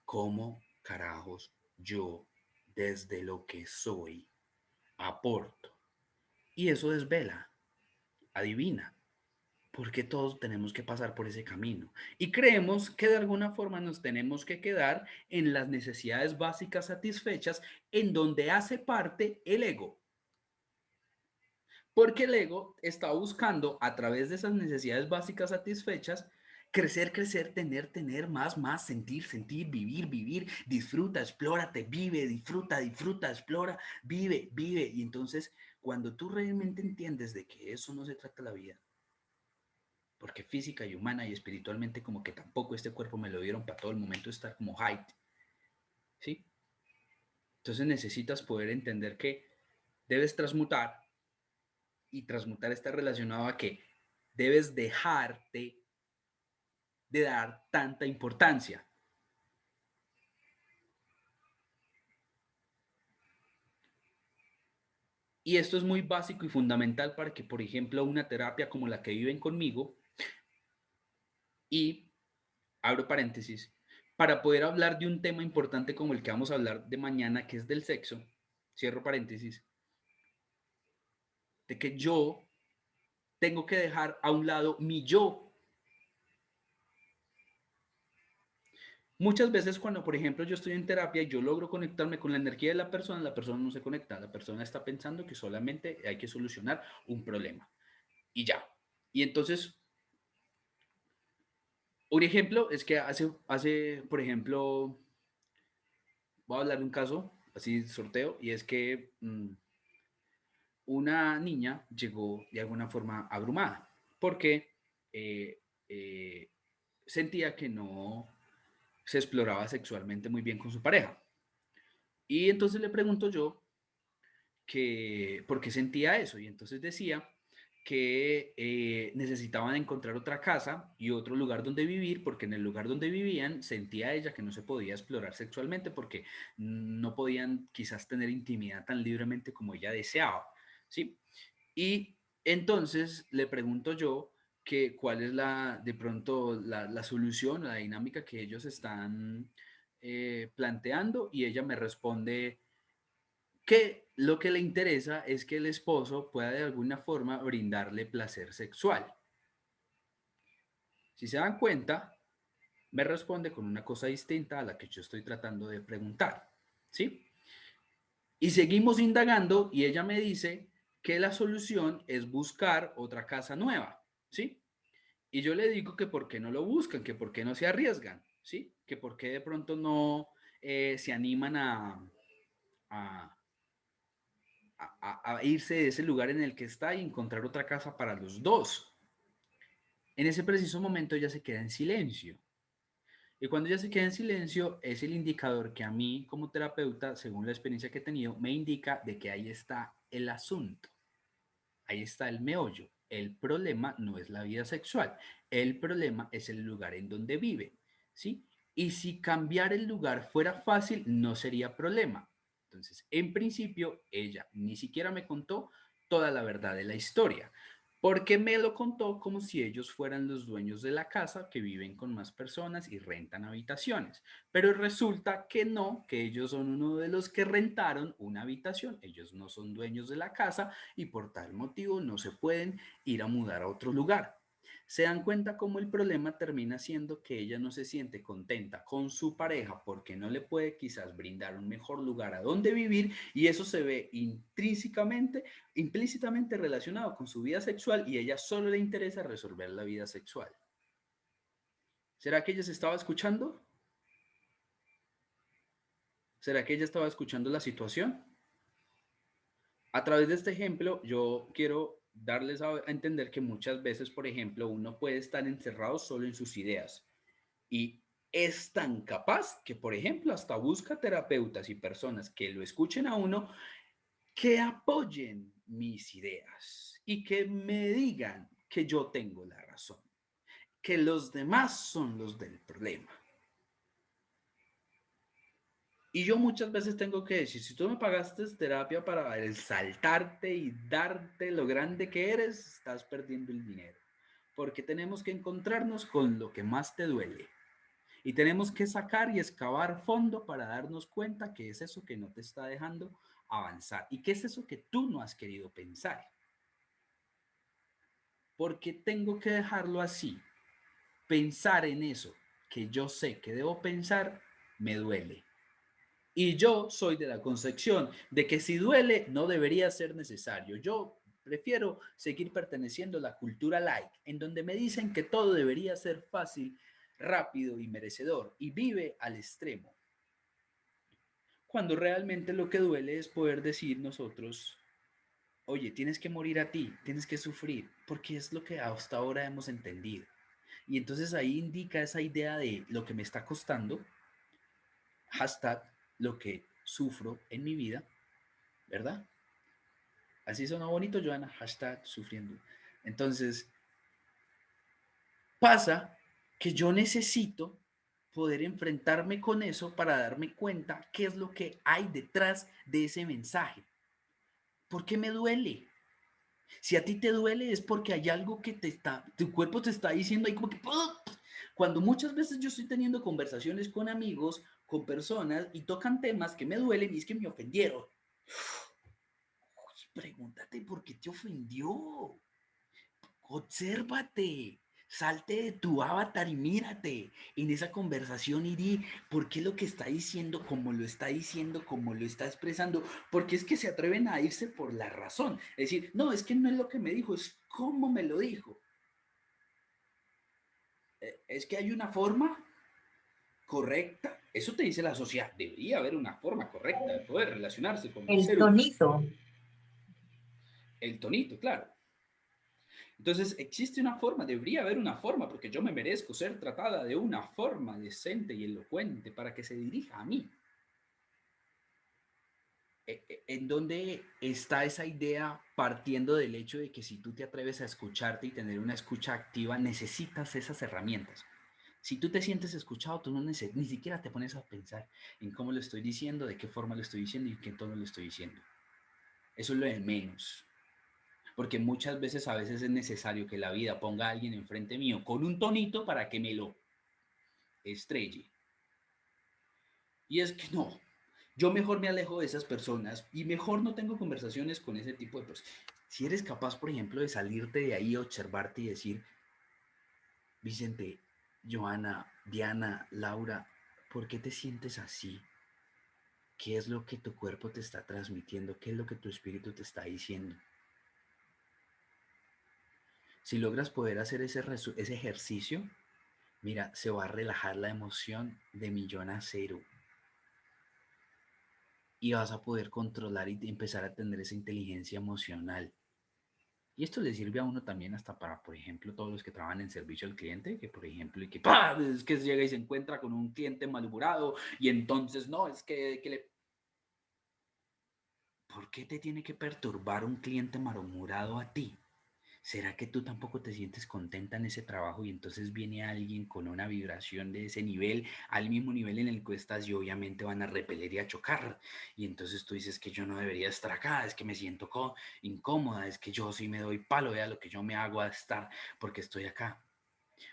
¿Cómo carajos yo, desde lo que soy, aporto? Y eso desvela, adivina, porque todos tenemos que pasar por ese camino. Y creemos que de alguna forma nos tenemos que quedar en las necesidades básicas satisfechas en donde hace parte el ego. Porque el ego está buscando a través de esas necesidades básicas satisfechas crecer, crecer, tener, más, sentir, vivir, disfruta, explórate, vive, disfruta, explora, vive. Y entonces, cuando tú realmente entiendes de que eso no se trata la vida, porque física y humana y espiritualmente como que tampoco este cuerpo me lo dieron para todo el momento estar como hype, ¿sí? Entonces necesitas poder entender que debes transmutar y transmutar está relacionado a que debes dejarte de dar tanta importancia. Y esto es muy básico y fundamental para que, por ejemplo, una terapia como la que viven conmigo, y abro paréntesis, para poder hablar de un tema importante como el que vamos a hablar de mañana, que es del sexo, cierro paréntesis, de que yo tengo que dejar a un lado mi yo. Muchas veces cuando, por ejemplo, yo estoy en terapia y yo logro conectarme con la energía de la persona no se conecta, la persona está pensando que solamente hay que solucionar un problema y ya. Y entonces, un ejemplo es que por ejemplo, voy a hablar de un caso, así sorteo, y es que una niña llegó de alguna forma abrumada porque eh, eh, sentía que no se exploraba sexualmente muy bien con su pareja. Y entonces le pregunto yo que por qué sentía eso. Y entonces decía que necesitaban encontrar otra casa y otro lugar donde vivir, porque en el lugar donde vivían sentía ella que no se podía explorar sexualmente porque no podían quizás tener intimidad tan libremente como ella deseaba, ¿sí? Y entonces le pregunto yo que cuál es de pronto la solución, la dinámica que ellos están planteando, y ella me responde que lo que le interesa es que el esposo pueda de alguna forma brindarle placer sexual. Si se dan cuenta, me responde con una cosa distinta a la que yo estoy tratando de preguntar, ¿sí? Y seguimos indagando y ella me dice que la solución es buscar otra casa nueva, ¿sí? Y yo le digo que por qué no lo buscan, que por qué no se arriesgan, ¿sí? Que por qué de pronto no se animan a, a irse de ese lugar en el que está y encontrar otra casa para los dos. En ese preciso momento ella se queda en silencio. Y cuando ella se queda en silencio, es el indicador que a mí como terapeuta, según la experiencia que he tenido, me indica de que ahí está el asunto. Ahí está el meollo. El problema no es la vida sexual. El problema es el lugar en donde vive, ¿sí? Y si cambiar el lugar fuera fácil, no sería problema. Entonces, en principio, ella ni siquiera me contó toda la verdad de la historia, porque me lo contó como si ellos fueran los dueños de la casa que viven con más personas y rentan habitaciones. Pero resulta que no, que ellos son uno de los que rentaron una habitación. Ellos no son dueños de la casa y por tal motivo no se pueden ir a mudar a otro lugar. Se dan cuenta cómo el problema termina siendo que ella no se siente contenta con su pareja porque no le puede quizás brindar un mejor lugar a donde vivir, y eso se ve intrínsecamente, implícitamente relacionado con su vida sexual, y a ella solo le interesa resolver la vida sexual. ¿Será que ella se estaba escuchando? ¿Será que ella estaba escuchando la situación? A través de este ejemplo, yo quiero darles a entender que muchas veces, por ejemplo, uno puede estar encerrado solo en sus ideas y es tan capaz que, por ejemplo, hasta busca terapeutas y personas que lo escuchen a uno, que apoyen mis ideas y que me digan que yo tengo la razón, que los demás son los del problema. Y yo muchas veces tengo que decir, si tú me pagaste terapia para exaltarte y darte lo grande que eres, estás perdiendo el dinero. Porque tenemos que encontrarnos con lo que más te duele. Y tenemos que sacar y excavar fondo para darnos cuenta qué es eso que no te está dejando avanzar y qué es eso que tú no has querido pensar. Porque tengo que dejarlo así. Pensar en eso que yo sé que debo pensar me duele. Y yo soy de la concepción de que si duele no debería ser necesario. Yo prefiero seguir perteneciendo a la cultura light, en donde me dicen que todo debería ser fácil, rápido y merecedor, y vive al extremo. Cuando realmente lo que duele es poder decir nosotros, oye, tienes que morir a ti, tienes que sufrir, porque es lo que hasta ahora hemos entendido. Y entonces ahí indica esa idea de lo que me está costando, hashtag lo que sufro en mi vida, ¿verdad? Así suena bonito, Joana, hashtag sufriendo. Entonces, pasa que yo necesito poder enfrentarme con eso para darme cuenta qué es lo que hay detrás de ese mensaje. ¿Por qué me duele? Si a ti te duele es porque hay algo que tu cuerpo te está diciendo ahí como que... Cuando muchas veces yo estoy teniendo conversaciones con amigos, con personas y tocan temas que me duelen y es que me ofendieron. Pregúntate por qué te ofendió. Obsérvate, salte de tu avatar y mírate en esa conversación y di por qué lo que está diciendo, como lo está diciendo, como lo está expresando, porque es que se atreven a irse por la razón. Es decir, no, es que no es lo que me dijo, es cómo me lo dijo. Es que hay una forma correcta, eso te dice la sociedad, debería haber una forma correcta de poder relacionarse con el El ser humano. tonito. El tonito, claro. Entonces, existe una forma, debería haber una forma, porque yo me merezco ser tratada de una forma decente y elocuente para que se dirija a mí. ¿En dónde está esa idea partiendo del hecho de que si tú te atreves a escucharte y tener una escucha activa, necesitas esas herramientas? Si tú te sientes escuchado, tú no ni siquiera te pones a pensar en cómo lo estoy diciendo, de qué forma lo estoy diciendo y en qué tono lo estoy diciendo. Eso es lo de menos. Porque muchas veces, a veces es necesario que la vida ponga a alguien enfrente mío con un tonito para que me lo estrelle. Y es que no, yo mejor me alejo de esas personas y mejor no tengo conversaciones con ese tipo de personas. Si eres capaz, por ejemplo, de salirte de ahí, observarte y decir, Vicente, Joana, Diana, Laura, ¿por qué te sientes así? ¿Qué es lo que tu cuerpo te está transmitiendo? ¿Qué es lo que tu espíritu te está diciendo? Si logras poder hacer ese ejercicio, mira, se va a relajar la emoción de millón a cero. Y vas a poder controlar y empezar a tener esa inteligencia emocional. Y esto le sirve a uno también hasta para, por ejemplo, todos los que trabajan en servicio al cliente, que por ejemplo, y que ¡pah! Es que llega y se encuentra con un cliente malhumorado y entonces no, es que le... ¿Por qué te tiene que perturbar un cliente malhumorado a ti? ¿Será que tú tampoco te sientes contenta en ese trabajo y entonces viene alguien con una vibración de ese nivel, al mismo nivel en el que estás y obviamente van a repeler y a chocar? Y entonces tú dices que yo no debería estar acá, es que me siento incómoda, es que yo sí me doy palo, vea lo que yo me hago a estar porque estoy acá.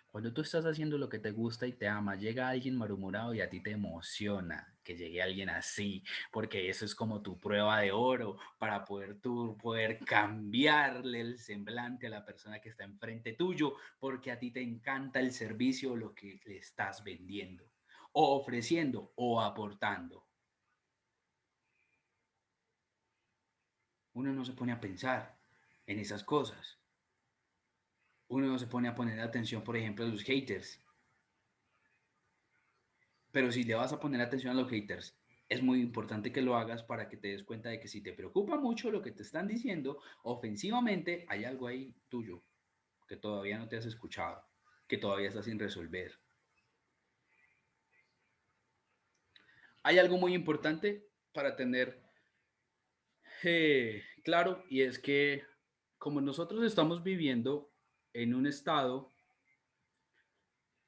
Cuando tú estás haciendo lo que te gusta y te ama, llega alguien malhumorado y a ti te emociona que llegue alguien así, porque eso es como tu prueba de oro para poder cambiarle el semblante a la persona que está enfrente tuyo, porque a ti te encanta el servicio o lo que le estás vendiendo, o ofreciendo, o aportando. Uno no se pone a pensar en esas cosas. Uno no se pone a poner atención, por ejemplo, a los haters. Pero si le vas a poner atención a los haters, es muy importante que lo hagas para que te des cuenta de que si te preocupa mucho lo que te están diciendo, ofensivamente hay algo ahí tuyo que todavía no te has escuchado, que todavía estás sin resolver. Hay algo muy importante para tener claro, y es que como nosotros estamos viviendo en un estado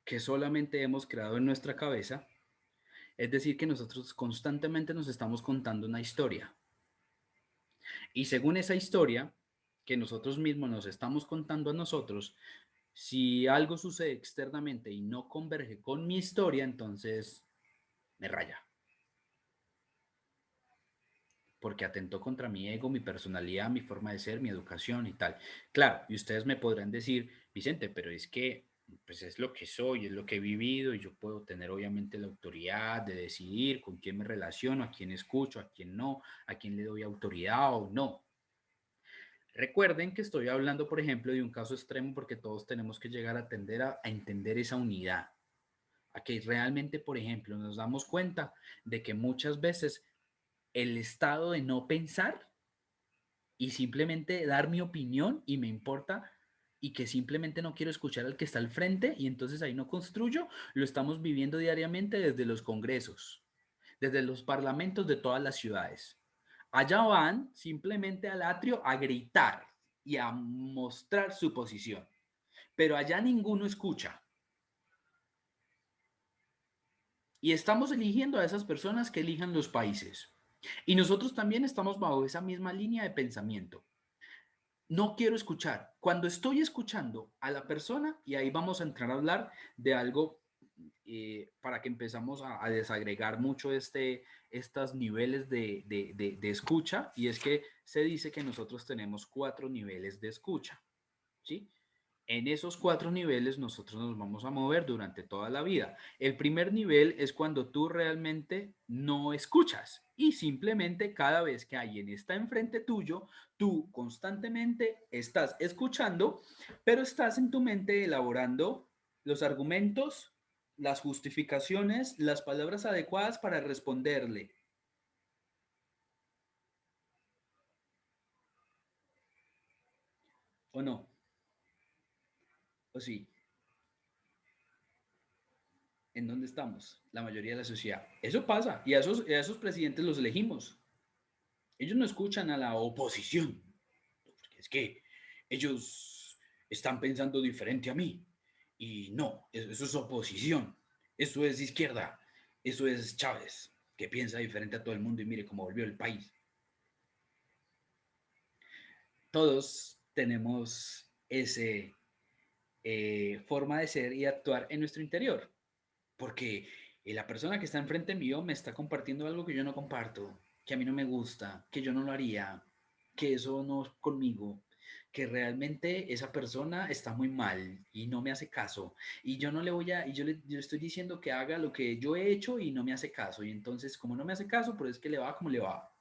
que solamente hemos creado en nuestra cabeza, es decir, que nosotros constantemente nos estamos contando una historia. Y según esa historia que nosotros mismos nos estamos contando a nosotros, si algo sucede externamente y no converge con mi historia, entonces me raya. Porque atentó contra mi ego, mi personalidad, mi forma de ser, mi educación y tal. Claro, y ustedes me podrán decir, Vicente, pero es que pues es lo que soy, es lo que he vivido y yo puedo tener obviamente la autoridad de decidir con quién me relaciono, a quién escucho, a quién no, a quién le doy autoridad o no. Recuerden que estoy hablando, por ejemplo, de un caso extremo porque todos tenemos que llegar a tender a entender esa unidad. A que realmente, por ejemplo, nos damos cuenta de que muchas veces el estado de no pensar y simplemente dar mi opinión y me importa y que simplemente no quiero escuchar al que está al frente y entonces ahí no construyo, lo estamos viviendo diariamente desde los congresos, desde los parlamentos de todas las ciudades. Allá van simplemente al atrio a gritar y a mostrar su posición, pero allá ninguno escucha. Y estamos eligiendo a esas personas que elijan los países. Y nosotros también estamos bajo esa misma línea de pensamiento. No quiero escuchar. Cuando estoy escuchando a la persona, y ahí vamos a entrar a hablar de algo para que empezamos a desagregar mucho estos niveles de escucha, y es que se dice que nosotros tenemos 4 niveles de escucha, ¿sí? En esos 4 niveles nosotros nos vamos a mover durante toda la vida. El primer nivel es cuando tú realmente no escuchas y simplemente cada vez que alguien está enfrente tuyo, tú constantemente estás escuchando, pero estás en tu mente elaborando los argumentos, las justificaciones, las palabras adecuadas para responderle. ¿O no? ¿O sí? ¿En dónde estamos? La mayoría de la sociedad. Eso pasa y a esos presidentes los elegimos. Ellos no escuchan a la oposición, porque es que ellos están pensando diferente a mí. Y no, eso es oposición, eso es izquierda, eso es Chávez, que piensa diferente a todo el mundo y mire cómo volvió el país. Todos tenemos ese forma de ser y actuar en nuestro interior. Porque la persona que está enfrente mío me está compartiendo algo que yo no comparto, que a mí no me gusta, que yo no lo haría, que eso no es conmigo, que realmente esa persona está muy mal y no me hace caso. Y yo no le voy a, y yo le estoy diciendo que haga lo que yo he hecho y no me hace caso. Y entonces, como no me hace caso, pues es que le va como le va.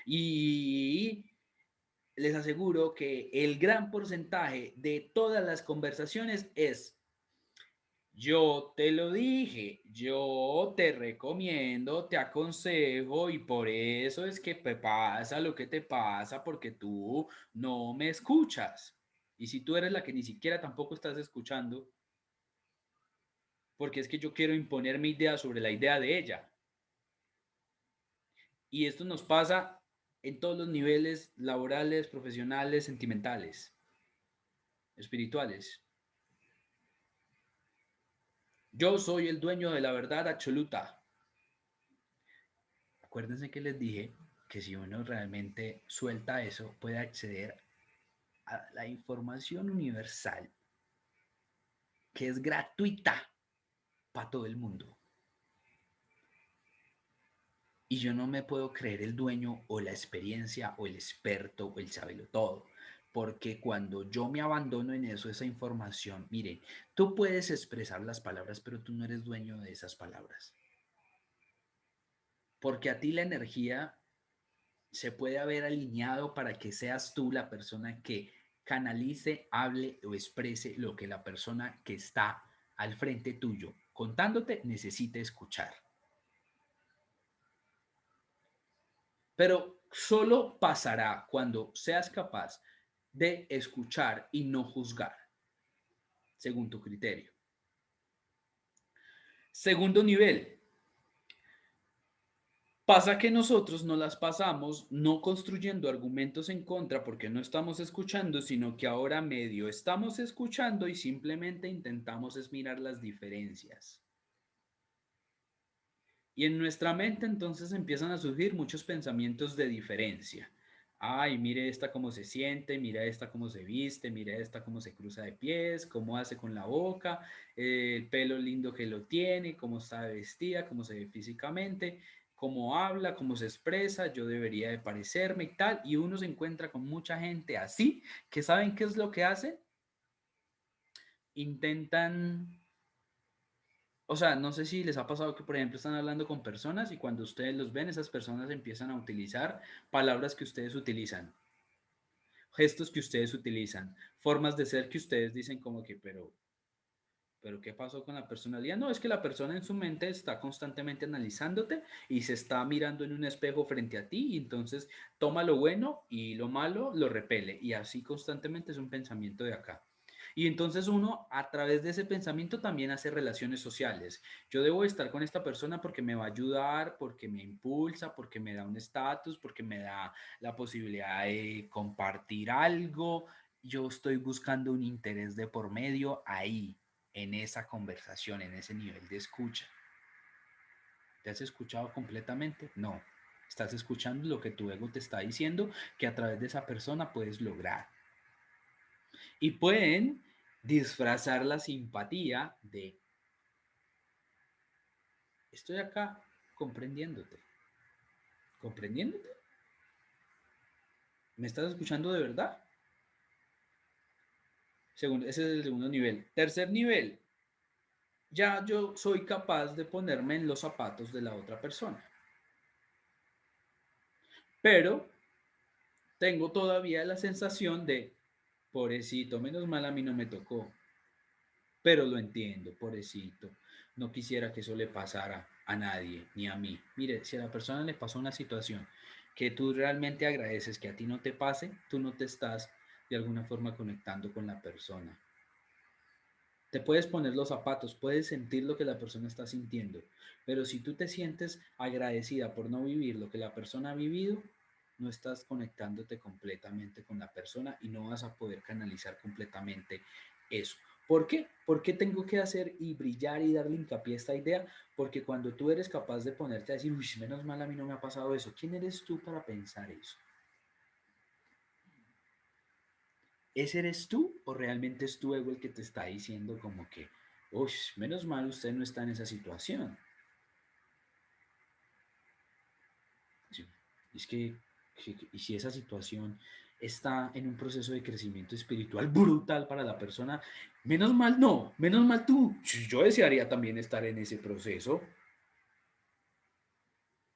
Y les aseguro que el gran porcentaje de todas las conversaciones es: yo te lo dije, yo te recomiendo, te aconsejo y por eso es que te pasa lo que te pasa porque tú no me escuchas. Y si tú eres la que ni siquiera tampoco estás escuchando, porque es que yo quiero imponer mi idea sobre la idea de ella. Y esto nos pasa en todos los niveles laborales, profesionales, sentimentales, espirituales. Yo soy el dueño de la verdad absoluta. Acuérdense que les dije que si uno realmente suelta eso, puede acceder a la información universal, que es gratuita para todo el mundo. Y yo no me puedo creer el dueño o la experiencia o el experto o el todo. Porque cuando yo me abandono en eso, esa información, miren, tú puedes expresar las palabras, pero tú no eres dueño de esas palabras. Porque a ti la energía se puede haber alineado para que seas tú la persona que canalice, hable o exprese lo que la persona que está al frente tuyo contándote necesita escuchar. Pero solo pasará cuando seas capaz de escuchar y no juzgar, según tu criterio. Segundo nivel. Pasa que nosotros nos las pasamos no construyendo argumentos en contra porque no estamos escuchando, sino que ahora medio estamos escuchando y simplemente intentamos es mirar las diferencias. Y en nuestra mente entonces empiezan a surgir muchos pensamientos de diferencia. Ay, mire esta cómo se siente, mira esta cómo se viste, mira esta cómo se cruza de pies, cómo hace con la boca, el pelo lindo que lo tiene, cómo está vestida, cómo se ve físicamente, cómo habla, cómo se expresa, yo debería de parecerme y tal. Y uno se encuentra con mucha gente así, que saben qué es lo que hacen. Intentan, o sea, no sé si les ha pasado que, por ejemplo, están hablando con personas y cuando ustedes los ven, esas personas empiezan a utilizar palabras que ustedes utilizan, gestos que ustedes utilizan, formas de ser que ustedes dicen como que, pero ¿qué pasó con la personalidad? No, es que la persona en su mente está constantemente analizándote y se está mirando en un espejo frente a ti y entonces toma lo bueno y lo malo lo repele y así constantemente es un pensamiento de acá. Y entonces uno a través de ese pensamiento también hace relaciones sociales. Yo debo estar con esta persona porque me va a ayudar, porque me impulsa, porque me da un estatus, porque me da la posibilidad de compartir algo. Yo estoy buscando un interés de por medio ahí, en esa conversación, en ese nivel de escucha. ¿Te has escuchado completamente? No. Estás escuchando lo que tu ego te está diciendo que a través de esa persona puedes lograr. Y pueden disfrazar la simpatía de estoy acá comprendiéndote. ¿Comprendiéndote? ¿Me estás escuchando de verdad? Segundo, ese es el segundo nivel. Tercer nivel, ya yo soy capaz de ponerme en los zapatos de la otra persona. Pero tengo todavía la sensación de, pobrecito, menos mal a mí no me tocó. Pero lo entiendo, pobrecito. No quisiera que eso le pasara a nadie, ni a mí. Mire, si a la persona le pasó una situación que tú realmente agradeces que a ti no te pase, tú no te estás de alguna forma conectando con la persona. Te puedes poner los zapatos, puedes sentir lo que la persona está sintiendo, pero si tú te sientes agradecida por no vivir lo que la persona ha vivido, no estás conectándote completamente con la persona y no vas a poder canalizar completamente eso. ¿Por qué? ¿Por qué tengo que hacer y brillar y darle hincapié a esta idea? Porque cuando tú eres capaz de ponerte a decir, uy, menos mal a mí no me ha pasado eso, ¿quién eres tú para pensar eso? ¿Ese eres tú o realmente es tu ego el que te está diciendo como que, uy, menos mal usted no está en esa situación? Sí, es que, y si esa situación está en un proceso de crecimiento espiritual brutal para la persona, menos mal no, menos mal tú. Yo desearía también estar en ese proceso,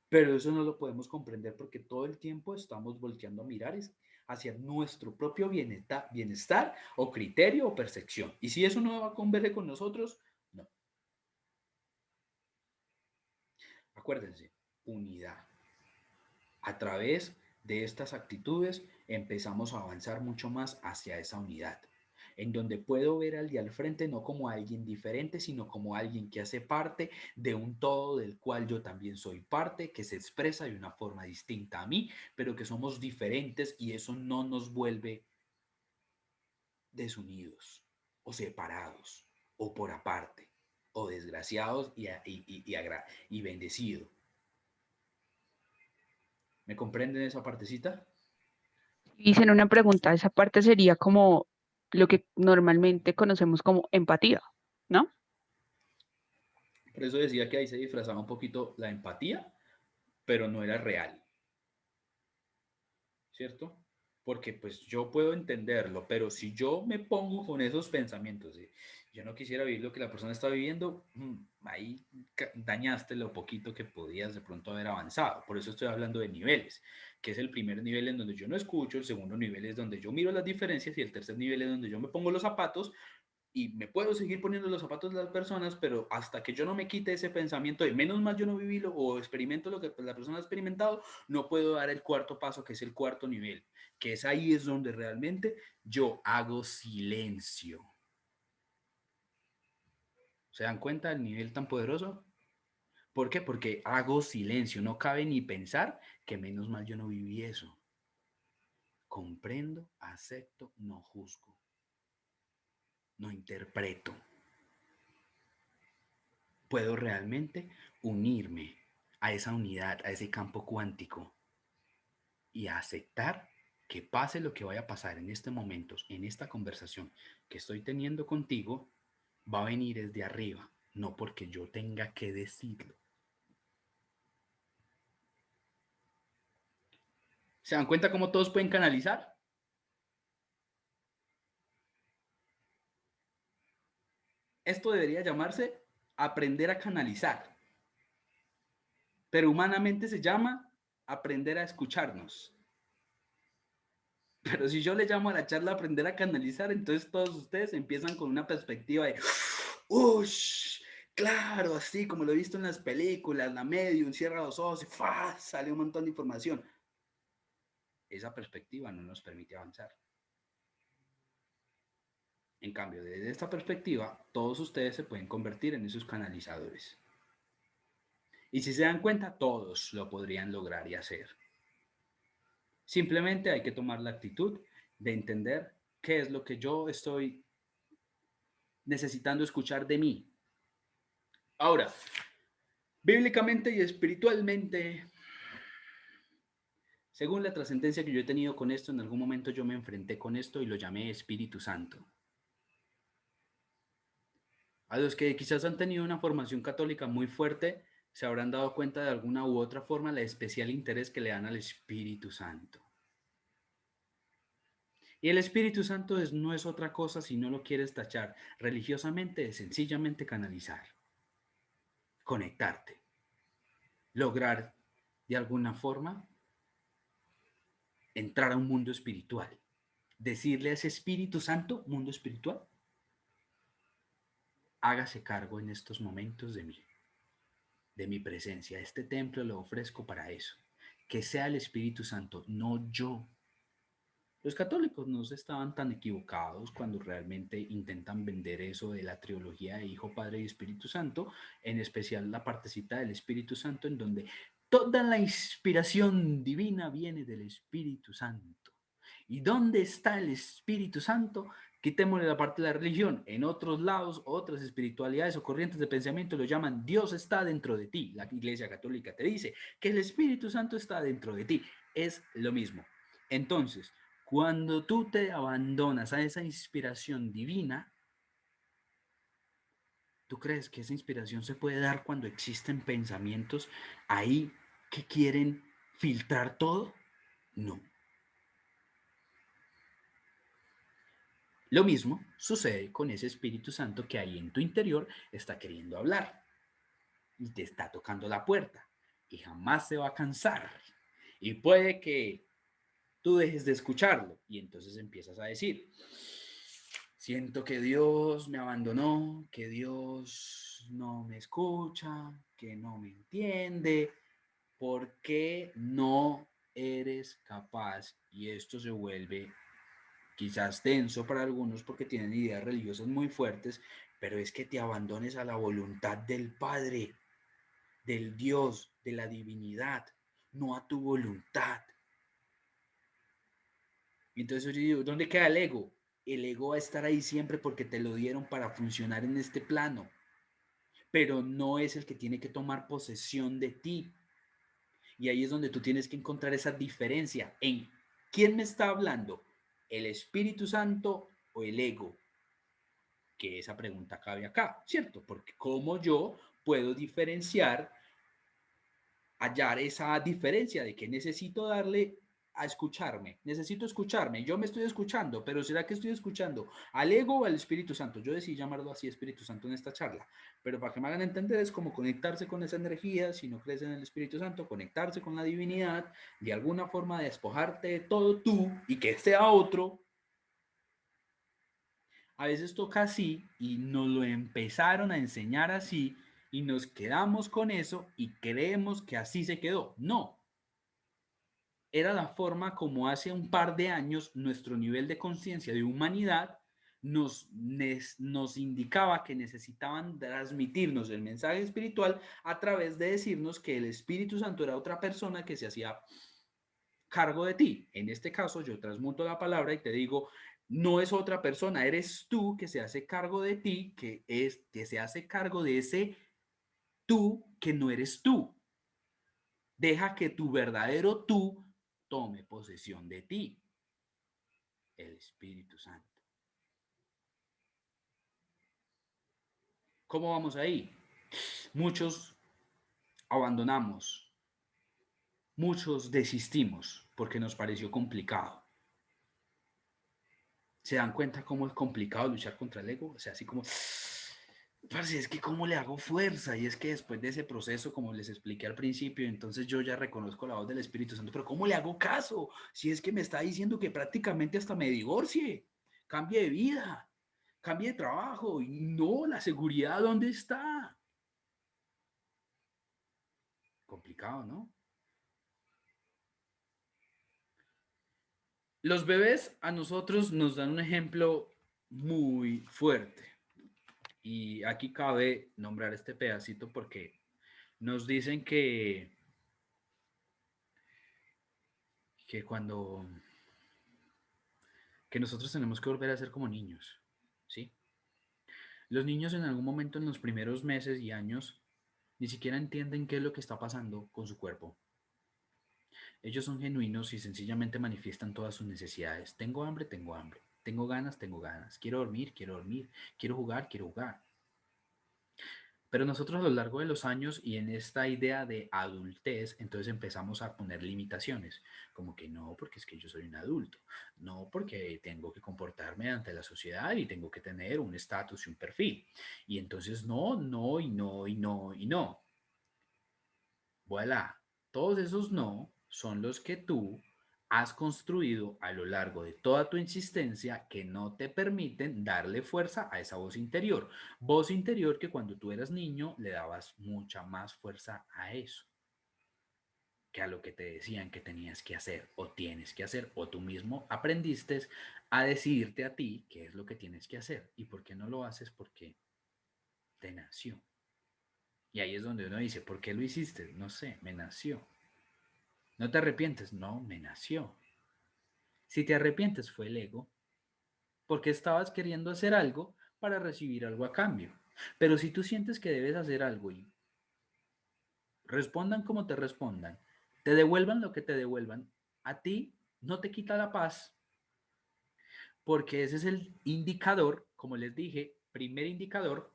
pero eso no lo podemos comprender porque todo el tiempo estamos volteando a mirar hacia nuestro propio bienestar o criterio o percepción. Y si eso no va a converger con nosotros, no. Acuérdense, unidad. A través de estas actitudes empezamos a avanzar mucho más hacia esa unidad, en donde puedo ver al de al frente no como alguien diferente, sino como alguien que hace parte de un todo del cual yo también soy parte, que se expresa de una forma distinta a mí, pero que somos diferentes y eso no nos vuelve desunidos o separados o por aparte o desgraciados y bendecidos. ¿Me comprenden esa partecita? Dicen una pregunta, esa parte sería como lo que normalmente conocemos como empatía, ¿no? Por eso decía que ahí se disfrazaba un poquito la empatía, pero no era real, ¿cierto? Porque pues yo puedo entenderlo, pero si yo me pongo con esos pensamientos, yo no quisiera vivir lo que la persona está viviendo, ahí dañaste lo poquito que podías de pronto haber avanzado. Por eso estoy hablando de niveles, que es el primer nivel en donde yo no escucho, el segundo nivel es donde yo miro las diferencias y el tercer nivel es donde yo me pongo los zapatos y me puedo seguir poniendo los zapatos de las personas, pero hasta que yo no me quite ese pensamiento de menos mal yo no viví o experimento lo que la persona ha experimentado, no puedo dar el cuarto paso, que es el cuarto nivel, que es ahí es donde realmente yo hago silencio. ¿Se dan cuenta del nivel tan poderoso? ¿Por qué? Porque hago silencio, no cabe ni pensar que menos mal yo no viví eso. Comprendo, acepto, no juzgo, no interpreto. Puedo realmente unirme a esa unidad, a ese campo cuántico y a aceptar que pase lo que vaya a pasar en este momento, en esta conversación que estoy teniendo contigo, va a venir desde arriba, no porque yo tenga que decirlo. ¿Se dan cuenta cómo todos pueden canalizar? Esto debería llamarse aprender a canalizar, pero humanamente se llama aprender a escucharnos. Pero si yo le llamo a la charla aprender a canalizar, entonces todos ustedes empiezan con una perspectiva de, ¡ush! Claro, así como lo he visto en las películas, la medium cierra los ojos y ¡fa! Sale un montón de información. Esa perspectiva no nos permite avanzar. En cambio, desde esta perspectiva, todos ustedes se pueden convertir en esos canalizadores. Y si se dan cuenta, todos lo podrían lograr y hacer. Simplemente hay que tomar la actitud de entender qué es lo que yo estoy necesitando escuchar de mí. Ahora, bíblicamente y espiritualmente, según la trascendencia que yo he tenido con esto, en algún momento yo me enfrenté con esto y lo llamé Espíritu Santo. A los que quizás han tenido una formación católica muy fuerte, se habrán dado cuenta de alguna u otra forma el especial interés que le dan al Espíritu Santo. Y el Espíritu Santo no es otra cosa si no lo quieres tachar religiosamente, es sencillamente canalizar, conectarte, lograr de alguna forma entrar a un mundo espiritual. Decirle a ese Espíritu Santo, mundo espiritual, hágase cargo en estos momentos de mí, de mi presencia. Este templo lo ofrezco para eso. Que sea el Espíritu Santo, no yo. Los católicos no se estaban tan equivocados cuando realmente intentan vender eso de la trilogía de Hijo, Padre y Espíritu Santo, en especial la partecita del Espíritu Santo, en donde toda la inspiración divina viene del Espíritu Santo. ¿Y dónde está el Espíritu Santo? Quitémosle la parte de la religión. En otros lados, otras espiritualidades o corrientes de pensamiento lo llaman Dios está dentro de ti. La Iglesia Católica te dice que el Espíritu Santo está dentro de ti. Es lo mismo. Entonces, cuando tú te abandonas a esa inspiración divina, ¿tú crees que esa inspiración se puede dar cuando existen pensamientos ahí que quieren filtrar todo? No. Lo mismo sucede con ese Espíritu Santo que ahí en tu interior está queriendo hablar y te está tocando la puerta y jamás se va a cansar. Y puede que tú dejes de escucharlo y entonces empiezas a decir, siento que Dios me abandonó, que Dios no me escucha, que no me entiende. ¿Por qué no eres capaz? Y esto se vuelve quizás denso para algunos porque tienen ideas religiosas muy fuertes, pero es que te abandones a la voluntad del Padre, del Dios, de la divinidad, no a tu voluntad. Entonces yo digo, ¿dónde queda el ego? El ego va a estar ahí siempre porque te lo dieron para funcionar en este plano, pero no es el que tiene que tomar posesión de ti. Y ahí es donde tú tienes que encontrar esa diferencia en quién me está hablando, el Espíritu Santo o el ego. Que esa pregunta cabe acá, ¿cierto? Porque cómo yo puedo diferenciar, hallar esa diferencia de que necesito darle a escucharme, necesito escucharme, yo me estoy escuchando, pero ¿será que estoy escuchando al ego o al Espíritu Santo? Yo decidí llamarlo así Espíritu Santo en esta charla, pero para que me hagan entender es como conectarse con esa energía, si no crees en el Espíritu Santo, conectarse con la divinidad, de alguna forma despojarte de todo tú y que sea otro. A veces toca así y nos lo empezaron a enseñar así y nos quedamos con eso y creemos que así se quedó. No, era la forma como hace un par de años nuestro nivel de conciencia de humanidad nos indicaba que necesitaban transmitirnos el mensaje espiritual a través de decirnos que el Espíritu Santo era otra persona que se hacía cargo de ti. En este caso, yo transmuto la palabra y te digo, no es otra persona, eres tú que se hace cargo de ti, que se hace cargo de ese tú que no eres tú. Deja que tu verdadero tú tome posesión de ti, el Espíritu Santo. ¿Cómo vamos ahí? Muchos abandonamos, muchos desistimos porque nos pareció complicado. ¿Se dan cuenta cómo es complicado luchar contra el ego? O sea, así como, parce, es que cómo le hago fuerza, y es que después de ese proceso, como les expliqué al principio, entonces yo ya reconozco la voz del Espíritu Santo, pero ¿cómo le hago caso? Si es que me está diciendo que prácticamente hasta me divorcie, cambie de vida, cambie de trabajo, y no, la seguridad, ¿dónde está? Complicado, ¿no? Los bebés a nosotros nos dan un ejemplo muy fuerte. Y aquí cabe nombrar este pedacito porque nos dicen que cuando que nosotros tenemos que volver a ser como niños, ¿sí? Los niños en algún momento en los primeros meses y años ni siquiera entienden qué es lo que está pasando con su cuerpo. Ellos son genuinos y sencillamente manifiestan todas sus necesidades. Tengo hambre, tengo hambre. Tengo ganas, tengo ganas. Quiero dormir, quiero dormir. Quiero jugar, quiero jugar. Pero nosotros a lo largo de los años y en esta idea de adultez, entonces empezamos a poner limitaciones, como que no, porque es que yo soy un adulto, no, porque tengo que comportarme ante la sociedad y tengo que tener un estatus y un perfil. Y entonces no, no y no y no y no. Voilà, todos esos no son los que tú has construido a lo largo de toda tu existencia que no te permiten darle fuerza a esa voz interior que cuando tú eras niño le dabas mucha más fuerza a eso que a lo que te decían que tenías que hacer o tienes que hacer o tú mismo aprendiste a decidirte a ti qué es lo que tienes que hacer y por qué no lo haces porque te nació. Y ahí es donde uno dice, ¿por qué lo hiciste? No sé, me nació. ¿No te arrepientes? No, me nació. Si te arrepientes fue el ego, porque estabas queriendo hacer algo para recibir algo a cambio. Pero si tú sientes que debes hacer algo y respondan como te respondan, te devuelvan lo que te devuelvan, a ti no te quita la paz, porque ese es el indicador, como les dije, primer indicador.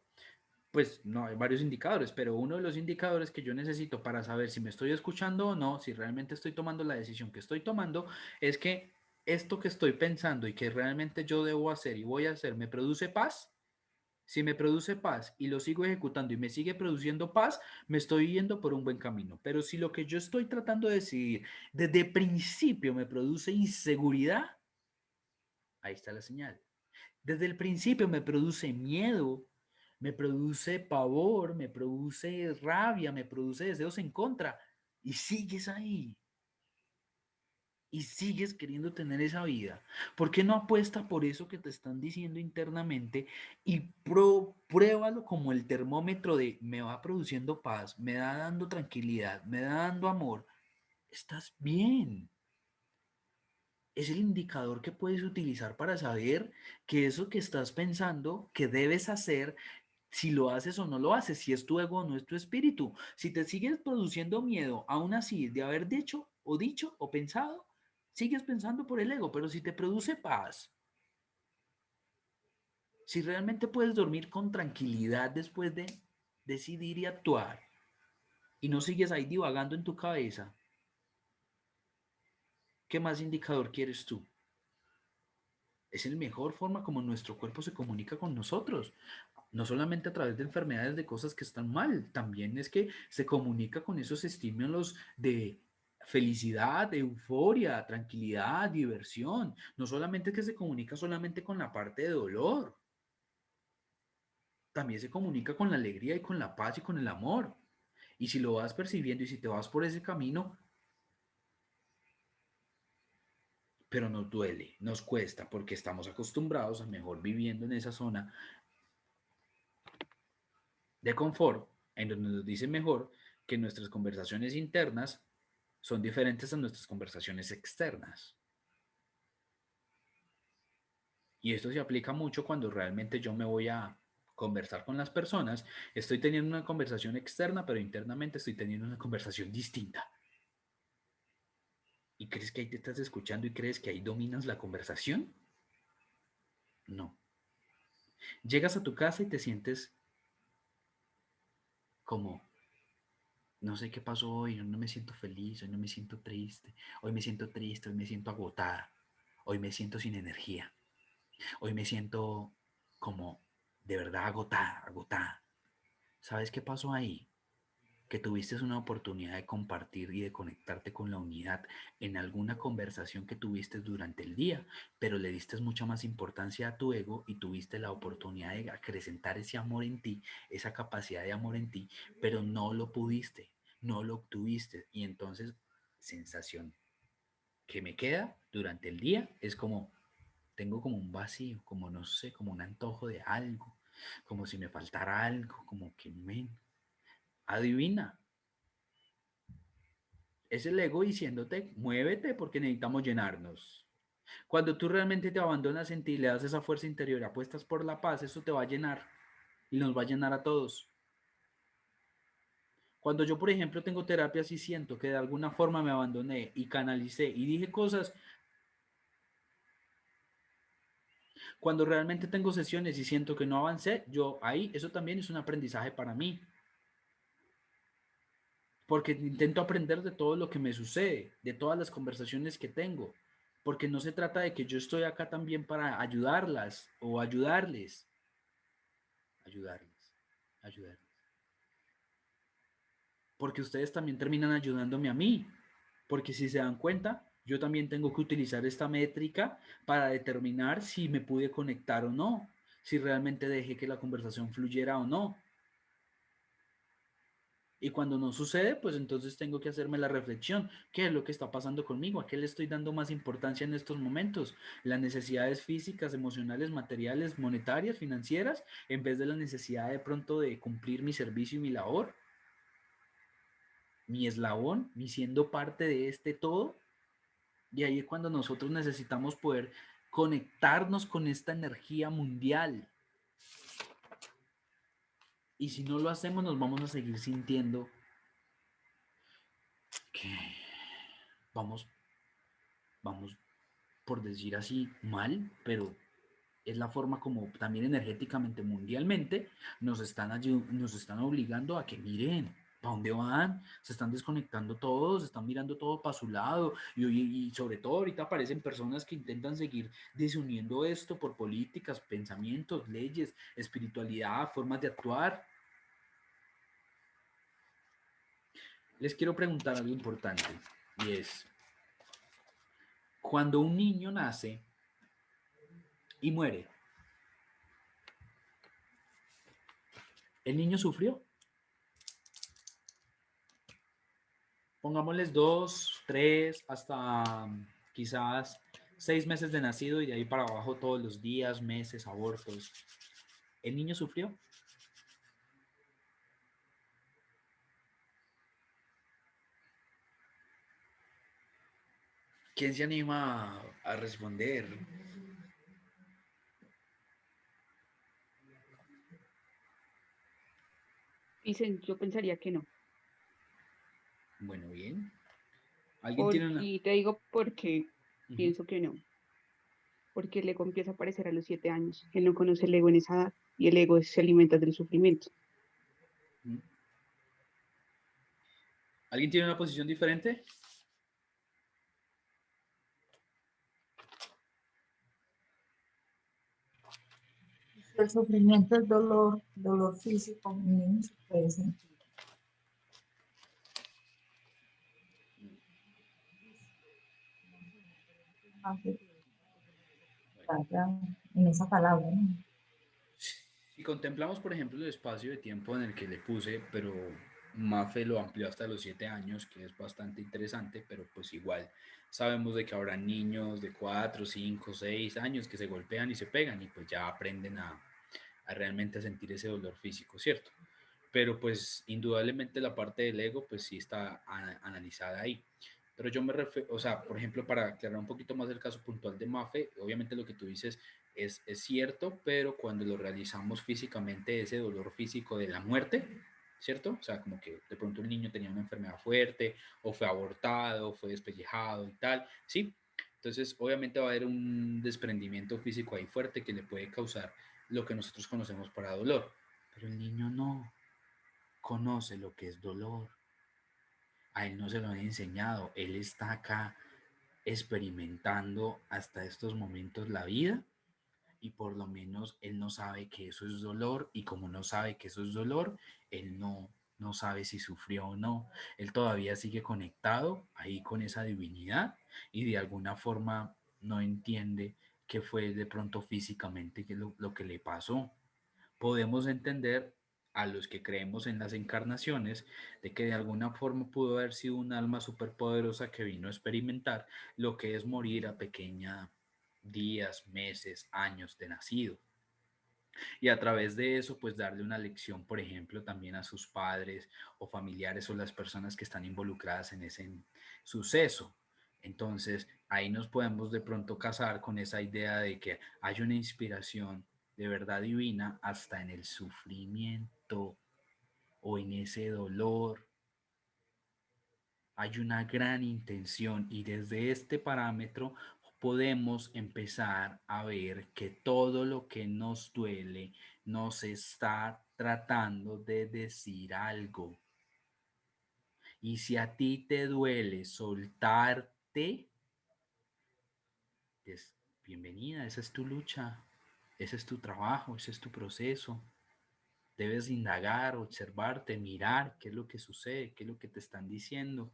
Pues no, hay varios indicadores, pero uno de los indicadores que yo necesito para saber si me estoy escuchando o no, si realmente estoy tomando la decisión que estoy tomando, es que esto que estoy pensando y que realmente yo debo hacer y voy a hacer, ¿me produce paz? Si me produce paz y lo sigo ejecutando y me sigue produciendo paz, me estoy yendo por un buen camino. Pero si lo que yo estoy tratando de decidir desde principio me produce inseguridad, ahí está la señal. Desde el principio me produce miedo, me produce pavor, me produce rabia, me produce deseos en contra. Y sigues ahí. Y sigues queriendo tener esa vida. ¿Por qué no apuesta por eso que te están diciendo internamente y pruébalo como el termómetro de me va produciendo paz, me da dando tranquilidad, me da dando amor? Estás bien. Es el indicador que puedes utilizar para saber que eso que estás pensando, que debes hacer, si lo haces o no lo haces, si es tu ego o no es tu espíritu. Si te sigues produciendo miedo, aún así, de haber dicho o pensado, sigues pensando por el ego, pero si te produce paz, si realmente puedes dormir con tranquilidad después de decidir y actuar, y no sigues ahí divagando en tu cabeza, ¿qué más indicador quieres tú? Es la mejor forma como nuestro cuerpo se comunica con nosotros. No solamente a través de enfermedades, de cosas que están mal, también es que se comunica con esos estímulos de felicidad, de euforia, tranquilidad, diversión. No solamente es que se comunica solamente con la parte de dolor, también se comunica con la alegría y con la paz y con el amor. Y si lo vas percibiendo y si te vas por ese camino, pero nos duele, nos cuesta, porque estamos acostumbrados a mejor viviendo en esa zona de confort, en donde nos dicen mejor que nuestras conversaciones internas son diferentes a nuestras conversaciones externas. Y esto se aplica mucho cuando realmente yo me voy a conversar con las personas. Estoy teniendo una conversación externa, pero internamente estoy teniendo una conversación distinta. ¿Y crees que ahí te estás escuchando y crees que ahí dominas la conversación? No. Llegas a tu casa y te sientes como, no sé qué pasó hoy, no me siento feliz, hoy no me siento triste, hoy me siento triste, hoy me siento agotada, hoy me siento sin energía, hoy me siento como de verdad agotada, agotada. ¿Sabes qué pasó ahí? Que tuviste una oportunidad de compartir y de conectarte con la unidad en alguna conversación que tuviste durante el día, pero le diste mucha más importancia a tu ego y tuviste la oportunidad de acrecentar ese amor en ti, esa capacidad de amor en ti, pero no lo pudiste, no lo obtuviste. Y entonces, sensación que me queda durante el día es como, tengo como un vacío, como no sé, como un antojo de algo, como si me faltara algo, como que, men, adivina, es el ego diciéndote, muévete porque necesitamos llenarnos. Cuando tú realmente te abandonas en ti y le das esa fuerza interior, apuestas por la paz, eso te va a llenar y nos va a llenar a todos. Cuando yo, por ejemplo, tengo terapias y siento que de alguna forma me abandoné y canalicé y dije cosas, cuando realmente tengo sesiones y siento que no avancé, yo ahí, eso también es un aprendizaje para mí. Porque intento aprender de todo lo que me sucede, de todas las conversaciones que tengo. Porque no se trata de que yo estoy acá también para ayudarlas o ayudarles. Ayudarles, ayudarles. Porque ustedes también terminan ayudándome a mí. Porque si se dan cuenta, yo también tengo que utilizar esta métrica para determinar si me pude conectar o no, si realmente dejé que la conversación fluyera o no. Y cuando no sucede, pues entonces tengo que hacerme la reflexión, ¿qué es lo que está pasando conmigo? ¿A qué le estoy dando más importancia en estos momentos? ¿Las necesidades físicas, emocionales, materiales, monetarias, financieras, en vez de la necesidad de pronto de cumplir mi servicio y mi labor? Mi eslabón, mi siendo parte de este todo. Y ahí es cuando nosotros necesitamos poder conectarnos con esta energía mundial. Y si no lo hacemos, nos vamos a seguir sintiendo que vamos, vamos, por decir así, mal, pero es la forma como también energéticamente, mundialmente, nos están obligando a que miren, ¿para dónde van? Se están desconectando todos, se están mirando todo para su lado y sobre todo ahorita aparecen personas que intentan seguir desuniendo esto por políticas, pensamientos, leyes, espiritualidad, formas de actuar. Les quiero preguntar algo importante y es, cuando un niño nace y muere, ¿el niño sufrió? Pongámosles 2, 3, hasta quizás 6 meses de nacido y de ahí para abajo todos los días, meses, abortos. ¿El niño sufrió? ¿Quién se anima a responder? Dicen, yo pensaría que no. Bueno, bien. ¿Alguien tiene una? Y te digo por qué Ujú. pienso que no. Porque el ego empieza a aparecer a los 7 años. Él no conoce el ego en esa edad y el ego se alimenta del sufrimiento. Ujú. ¿Alguien tiene una posición diferente? El sufrimiento es dolor, dolor físico, un niño se puede sentir. En esa palabra, ¿no? Si contemplamos, por ejemplo, el espacio de tiempo en el que le puse, pero Mafe lo amplió hasta los 7 años, que es bastante interesante, pero pues igual sabemos de que habrá niños de 4, 5, 6 años que se golpean y se pegan y pues ya aprenden a realmente a sentir ese dolor físico, ¿cierto? Pero pues indudablemente la parte del ego pues sí está analizada ahí. Pero yo me refiero, o sea, por ejemplo, para aclarar un poquito más el caso puntual de Mafe, obviamente lo que tú dices es cierto, pero cuando lo realizamos físicamente, ese dolor físico de la muerte, ¿cierto? O sea, como que de pronto el niño tenía una enfermedad fuerte, o fue abortado, o fue despellejado y tal, ¿sí? Entonces, obviamente va a haber un desprendimiento físico ahí fuerte que le puede causar lo que nosotros conocemos para dolor. Pero el niño no conoce lo que es dolor. A él no se lo han enseñado. Él está acá experimentando hasta estos momentos la vida y por lo menos él no sabe que eso es dolor y como no sabe que eso es dolor, él no sabe si sufrió o no. Él todavía sigue conectado ahí con esa divinidad y de alguna forma no entiende qué fue de pronto físicamente lo que le pasó. Podemos entender a los que creemos en las encarnaciones de que de alguna forma pudo haber sido un alma superpoderosa que vino a experimentar lo que es morir a pequeña días, meses, años de nacido. Y a través de eso, pues darle una lección, por ejemplo, también a sus padres o familiares o las personas que están involucradas en ese suceso. Entonces, ahí nos podemos de pronto casar con esa idea de que hay una inspiración de verdad divina hasta en el sufrimiento o en ese dolor. Hay una gran intención y desde este parámetro podemos empezar a ver que todo lo que nos duele nos está tratando de decir algo. Y si a ti te duele soltarte, pues bienvenida, esa es tu lucha, ese es tu trabajo, ese es tu proceso. Debes indagar, observarte, mirar qué es lo que sucede, qué es lo que te están diciendo.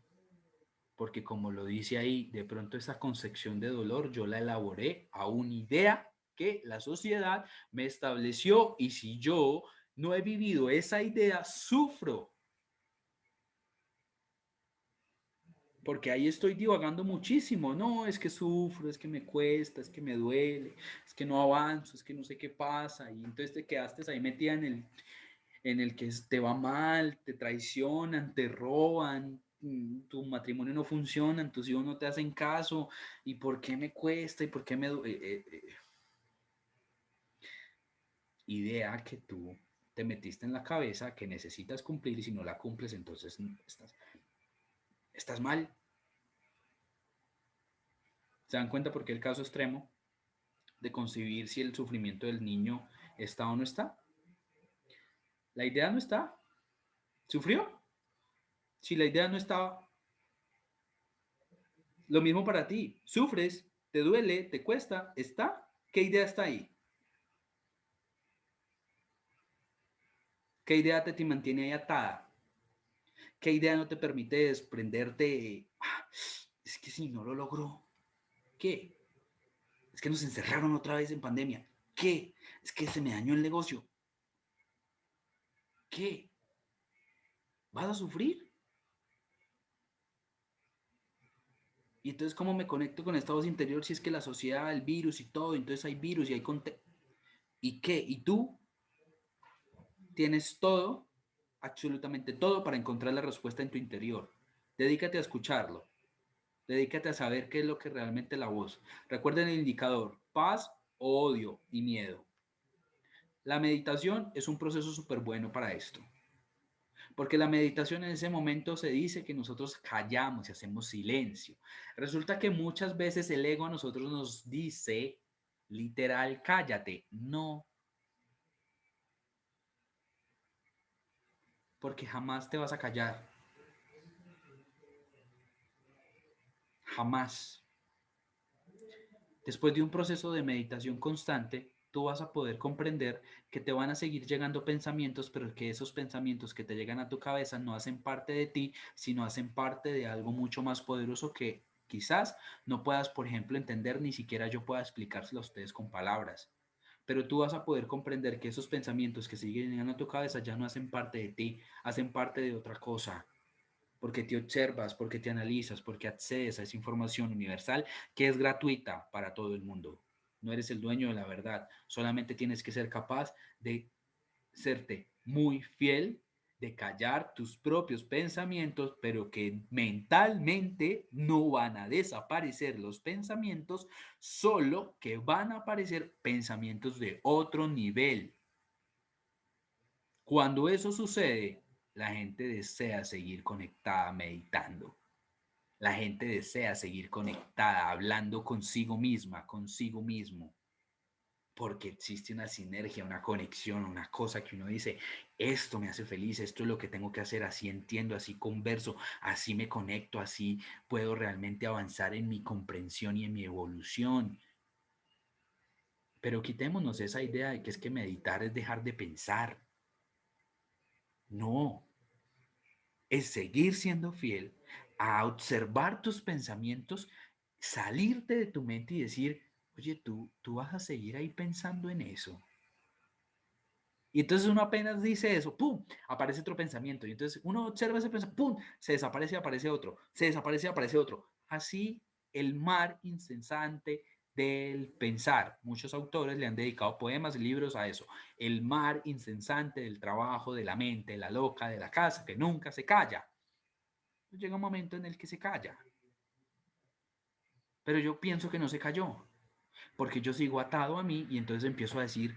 Porque como lo dice ahí, de pronto esa concepción de dolor yo la elaboré a una idea que la sociedad me estableció y si yo no he vivido esa idea, sufro. Porque ahí estoy divagando muchísimo. No, es que sufro, es que me cuesta, es que me duele, es que no avanzo, es que no sé qué pasa. Y entonces te quedaste ahí metida en el que te va mal, te traicionan, te roban, tu matrimonio no funciona, tus hijos no te hacen caso, y por qué me cuesta, y por qué me... idea que tú te metiste en la cabeza que necesitas cumplir y si no la cumples, entonces estás mal. ¿Se dan cuenta por qué el caso extremo de concebir si el sufrimiento del niño está o no está? La idea no está. ¿Sufrió? Si la idea no estaba, lo mismo para ti. Sufres, te duele, te cuesta, ¿está? ¿Qué idea está ahí? ¿Qué idea te mantiene ahí atada? ¿Qué idea no te permite desprenderte? Es que si no lo logró, ¿qué? Es que nos encerraron otra vez en pandemia. ¿Qué? Es que se me dañó el negocio. ¿Qué? ¿Vas a sufrir? Y entonces, ¿cómo me conecto con esta voz interior si es que la sociedad, el virus y todo, entonces hay virus y hay ¿Y qué? ¿Y tú? Tienes todo, absolutamente todo para encontrar la respuesta en tu interior. Dedícate a escucharlo. Dedícate a saber qué es lo que realmente la voz. Recuerden el indicador, paz, odio y miedo. La meditación es un proceso súper bueno para esto. Porque la meditación en ese momento se dice que nosotros callamos y hacemos silencio. Resulta que muchas veces el ego a nosotros nos dice, literal, cállate. No, porque jamás te vas a callar. Jamás. Después de un proceso de meditación constante, tú vas a poder comprender que te van a seguir llegando pensamientos, pero que esos pensamientos que te llegan a tu cabeza no hacen parte de ti, sino hacen parte de algo mucho más poderoso que quizás no puedas, por ejemplo, entender, ni siquiera yo pueda explicárselo a ustedes con palabras. Pero tú vas a poder comprender que esos pensamientos que siguen llegando a tu cabeza ya no hacen parte de ti, hacen parte de otra cosa porque te observas, porque te analizas, porque accedes a esa información universal que es gratuita para todo el mundo. No eres el dueño de la verdad, solamente tienes que ser capaz de serte muy fiel, de callar tus propios pensamientos, pero que mentalmente no van a desaparecer los pensamientos, solo que van a aparecer pensamientos de otro nivel. Cuando eso sucede, la gente desea seguir conectada meditando. La gente desea seguir conectada, hablando consigo misma, consigo mismo, porque existe una sinergia, una conexión, una cosa que uno dice, esto me hace feliz, esto es lo que tengo que hacer, así entiendo, así converso, así me conecto, así puedo realmente avanzar en mi comprensión y en mi evolución. Pero quitémonos esa idea de que es que meditar es dejar de pensar. No, es seguir siendo fiel a observar tus pensamientos, salirte de tu mente y decir, oye, tú vas a seguir ahí pensando en eso. Y entonces uno apenas dice eso, ¡pum!, aparece otro pensamiento. Y entonces uno observa ese pensamiento, ¡pum!, se desaparece y aparece otro, se desaparece y aparece otro. Así el mar incesante del pensar. Muchos autores le han dedicado poemas y libros a eso. El mar incesante del trabajo, de la mente, de la loca, de la casa, que nunca se calla. Llega un momento en el que se calla. Pero yo pienso que no se cayó, porque yo sigo atado a mí y entonces empiezo a decir,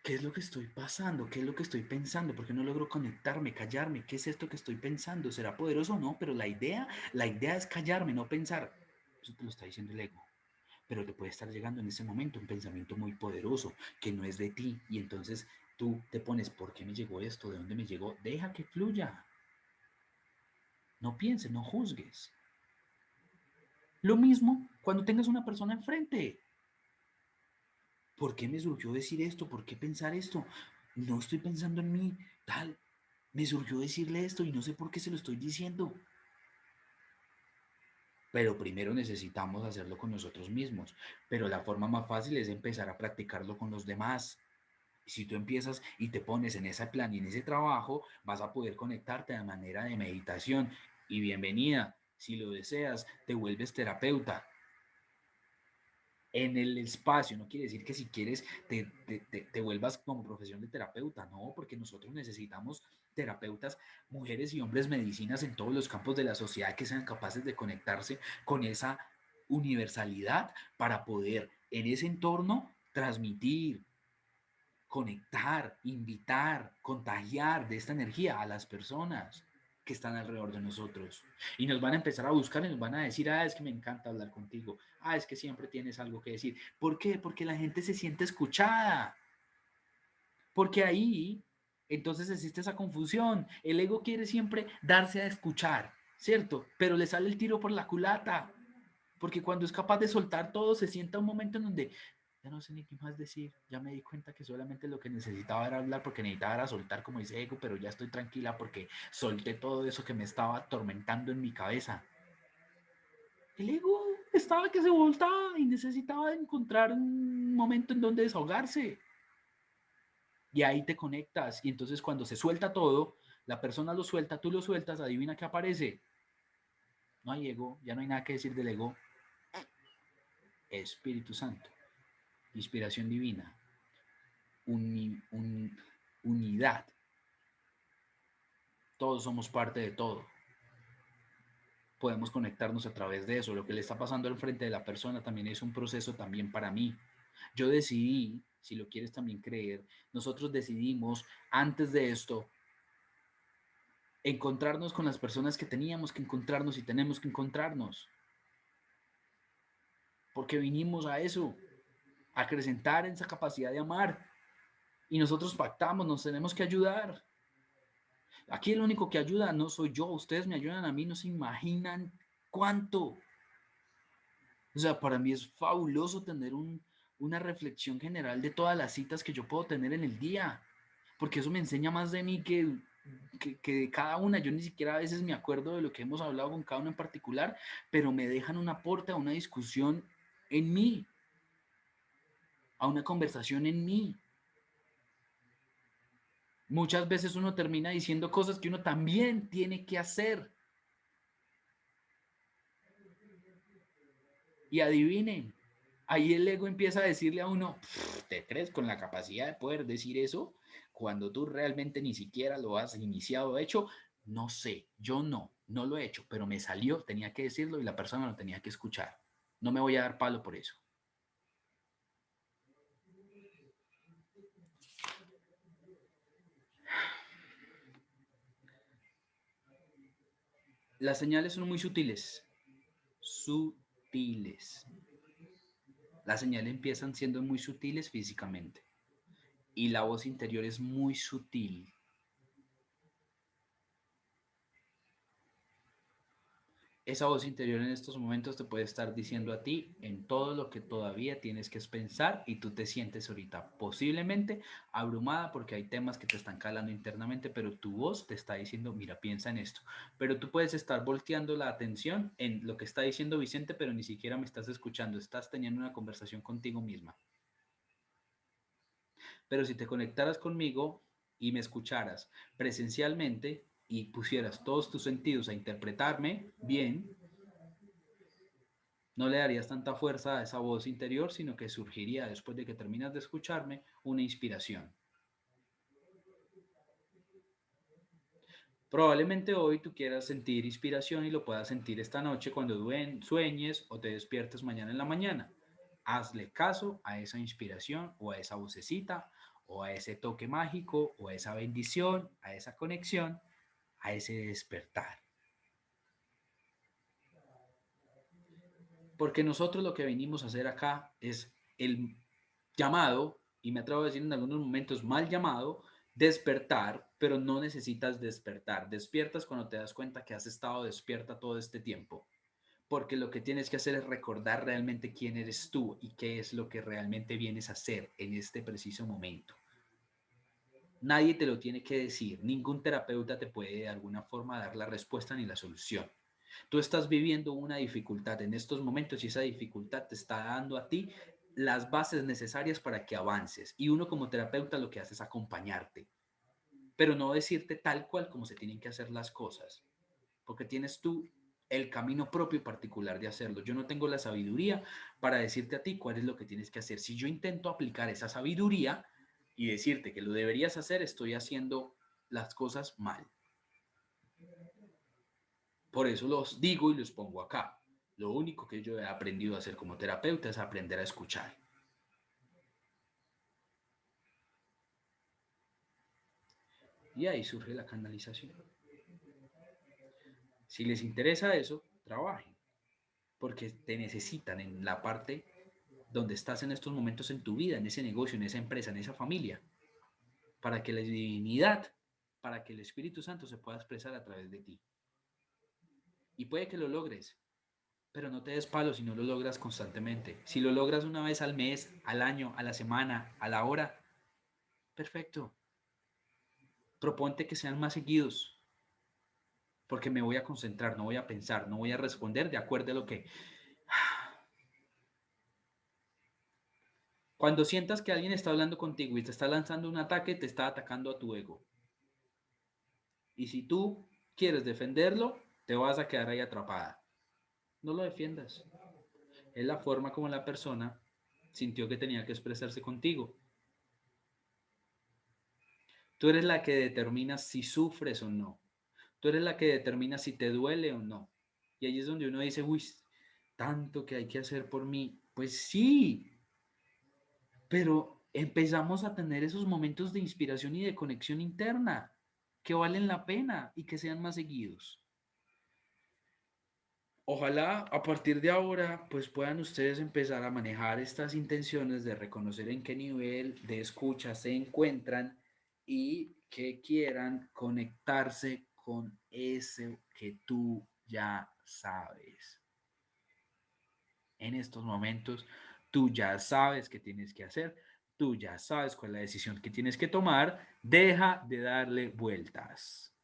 ¿qué es lo que estoy pasando? ¿Qué es lo que estoy pensando? ¿Por qué no logro conectarme, callarme? ¿Qué es esto que estoy pensando? ¿Será poderoso o no? Pero la idea es callarme, no pensar. Eso te lo está diciendo el ego. Pero te puede estar llegando en ese momento un pensamiento muy poderoso que no es de ti. Y entonces tú te pones, ¿por qué me llegó esto? ¿De dónde me llegó? Deja que fluya. No pienses, no juzgues. Lo mismo cuando tengas una persona enfrente. ¿Por qué me surgió decir esto? ¿Por qué pensar esto? No estoy pensando en mí, tal. Me surgió decirle esto y no sé por qué se lo estoy diciendo. Pero primero necesitamos hacerlo con nosotros mismos. Pero la forma más fácil es empezar a practicarlo con los demás. Si tú empiezas y te pones en ese plan y en ese trabajo, vas a poder conectarte de manera de meditación. Y bienvenida, si lo deseas, te vuelves terapeuta en el espacio. No quiere decir que si quieres te vuelvas como profesión de terapeuta, no, porque nosotros necesitamos terapeutas, mujeres y hombres medicinas en todos los campos de la sociedad que sean capaces de conectarse con esa universalidad para poder en ese entorno transmitir, conectar, invitar, contagiar de esta energía a las personas que están alrededor de nosotros. Y nos van a empezar a buscar y nos van a decir, es que me encanta hablar contigo, es que siempre tienes algo que decir. ¿Por qué? Porque la gente se siente escuchada. Porque ahí, entonces existe esa confusión. El ego quiere siempre darse a escuchar, ¿cierto? Pero le sale el tiro por la culata. Porque cuando es capaz de soltar todo, se sienta un momento en donde ya no sé ni qué más decir, ya me di cuenta que solamente lo que necesitaba era hablar porque necesitaba era soltar como dice ego, pero ya estoy tranquila porque solté todo eso que me estaba atormentando en mi cabeza. El ego estaba que se voltaba y necesitaba encontrar un momento en donde desahogarse. Y ahí te conectas y entonces cuando se suelta todo, la persona lo suelta, tú lo sueltas, adivina qué aparece. No hay ego, ya no hay nada que decir del ego. Espíritu Santo, inspiración divina, unidad. Todos somos parte de todo. Podemos conectarnos a través de eso. Lo que le está pasando al frente de la persona también es un proceso también para mí. Yo decidí, si lo quieres también creer, nosotros decidimos antes de esto encontrarnos con las personas que teníamos que encontrarnos y tenemos que encontrarnos. Porque vinimos a eso, a acrecentar esa capacidad de amar. Y nosotros pactamos, nos tenemos que ayudar. Aquí el único que ayuda no soy yo, ustedes me ayudan a mí, no se imaginan cuánto. O sea, para mí es fabuloso tener una reflexión general de todas las citas que yo puedo tener en el día, porque eso me enseña más de mí que de cada una. Yo ni siquiera a veces me acuerdo de lo que hemos hablado con cada uno en particular, pero me dejan un aporte a una discusión en mí, a una conversación en mí. Muchas veces uno termina diciendo cosas que uno también tiene que hacer. Y adivinen, ahí el ego empieza a decirle a uno, ¿te crees con la capacidad de poder decir eso? Cuando tú realmente ni siquiera lo has iniciado, hecho, no sé, yo no lo he hecho, pero me salió, tenía que decirlo y la persona lo tenía que escuchar. No me voy a dar palo por eso. Las señales son muy sutiles. Sutiles. Las señales empiezan siendo muy sutiles físicamente. Y la voz interior es muy sutil. Esa voz interior en estos momentos te puede estar diciendo a ti en todo lo que todavía tienes que pensar y tú te sientes ahorita posiblemente abrumada porque hay temas que te están calando internamente, pero tu voz te está diciendo, mira, piensa en esto. Pero tú puedes estar volteando la atención en lo que está diciendo Vicente, pero ni siquiera me estás escuchando, estás teniendo una conversación contigo misma. Pero si te conectaras conmigo y me escucharas presencialmente y pusieras todos tus sentidos a interpretarme bien, No le darías tanta fuerza a esa voz interior, sino que surgiría después de que terminas de escucharme una inspiración. Probablemente hoy tú quieras sentir inspiración y lo puedas sentir esta noche cuando sueñes o te despiertes mañana en la mañana. Hazle caso a esa inspiración o a esa vocecita o a ese toque mágico o a esa bendición, a esa conexión, a ese despertar. Porque nosotros lo que venimos a hacer acá es el llamado, y me atrevo a decir en algunos momentos mal llamado, despertar, pero no necesitas despertar. Despiertas cuando te das cuenta que has estado despierta todo este tiempo. Porque lo que tienes que hacer es recordar realmente quién eres tú y qué es lo que realmente vienes a hacer en este preciso momento. Nadie te lo tiene que decir, ningún terapeuta te puede de alguna forma dar la respuesta ni la solución. Tú estás viviendo una dificultad en estos momentos y esa dificultad te está dando a ti las bases necesarias para que avances. Y uno como terapeuta lo que hace es acompañarte, pero no decirte tal cual como se tienen que hacer las cosas, porque tienes tú el camino propio y particular de hacerlo. Yo no tengo la sabiduría para decirte a ti cuál es lo que tienes que hacer. Si yo intento aplicar esa sabiduría y decirte que lo deberías hacer, estoy haciendo las cosas mal. Por eso los digo y los pongo acá. Lo único que yo he aprendido a hacer como terapeuta es aprender a escuchar. Y ahí surge la canalización. Si les interesa eso, trabajen, porque te necesitan en la parte donde estás en estos momentos en tu vida, en ese negocio, en esa empresa, en esa familia, para que la divinidad, para que el Espíritu Santo se pueda expresar a través de ti. Y puede que lo logres, pero no te des palo si no lo logras constantemente. Si lo logras una vez al mes, al año, a la semana, a la hora, perfecto. Proponte que sean más seguidos, porque me voy a concentrar, no voy a pensar, no voy a responder de acuerdo a lo que... Cuando sientas que alguien está hablando contigo y te está lanzando un ataque, te está atacando a tu ego. Y si tú quieres defenderlo, te vas a quedar ahí atrapada. No lo defiendas. Es la forma como la persona sintió que tenía que expresarse contigo. Tú eres la que determina si sufres o no. Tú eres la que determina si te duele o no. Y ahí es donde uno dice, uy, tanto que hay que hacer por mí. Pues sí, pero empezamos a tener esos momentos de inspiración y de conexión interna que valen la pena y que sean más seguidos. Ojalá a partir de ahora pues puedan ustedes empezar a manejar estas intenciones de reconocer en qué nivel de escucha se encuentran y que quieran conectarse con eso que tú ya sabes. En estos momentos tú ya sabes qué tienes que hacer, tú ya sabes cuál es la decisión que tienes que tomar, deja de darle vueltas.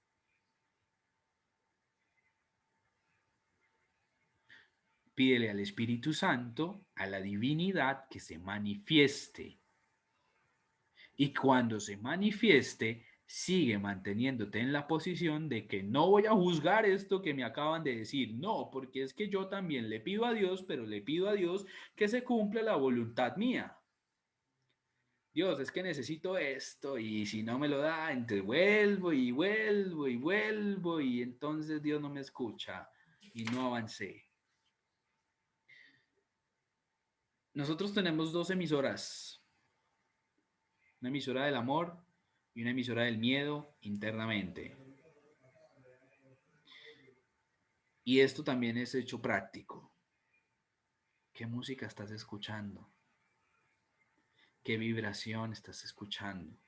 Pídele al Espíritu Santo, a la divinidad, que se manifieste. Y cuando se manifieste, sigue manteniéndote en la posición de que no voy a juzgar esto que me acaban de decir. No, porque es que yo también le pido a Dios, pero le pido a Dios que se cumpla la voluntad mía. Dios, es que necesito esto y si no me lo da, entonces vuelvo y vuelvo y vuelvo y entonces Dios no me escucha y no avancé. Nosotros tenemos dos emisoras, una emisora del amor y una emisora del miedo internamente. Y esto también es hecho práctico. ¿Qué música estás escuchando? ¿Qué vibración estás escuchando?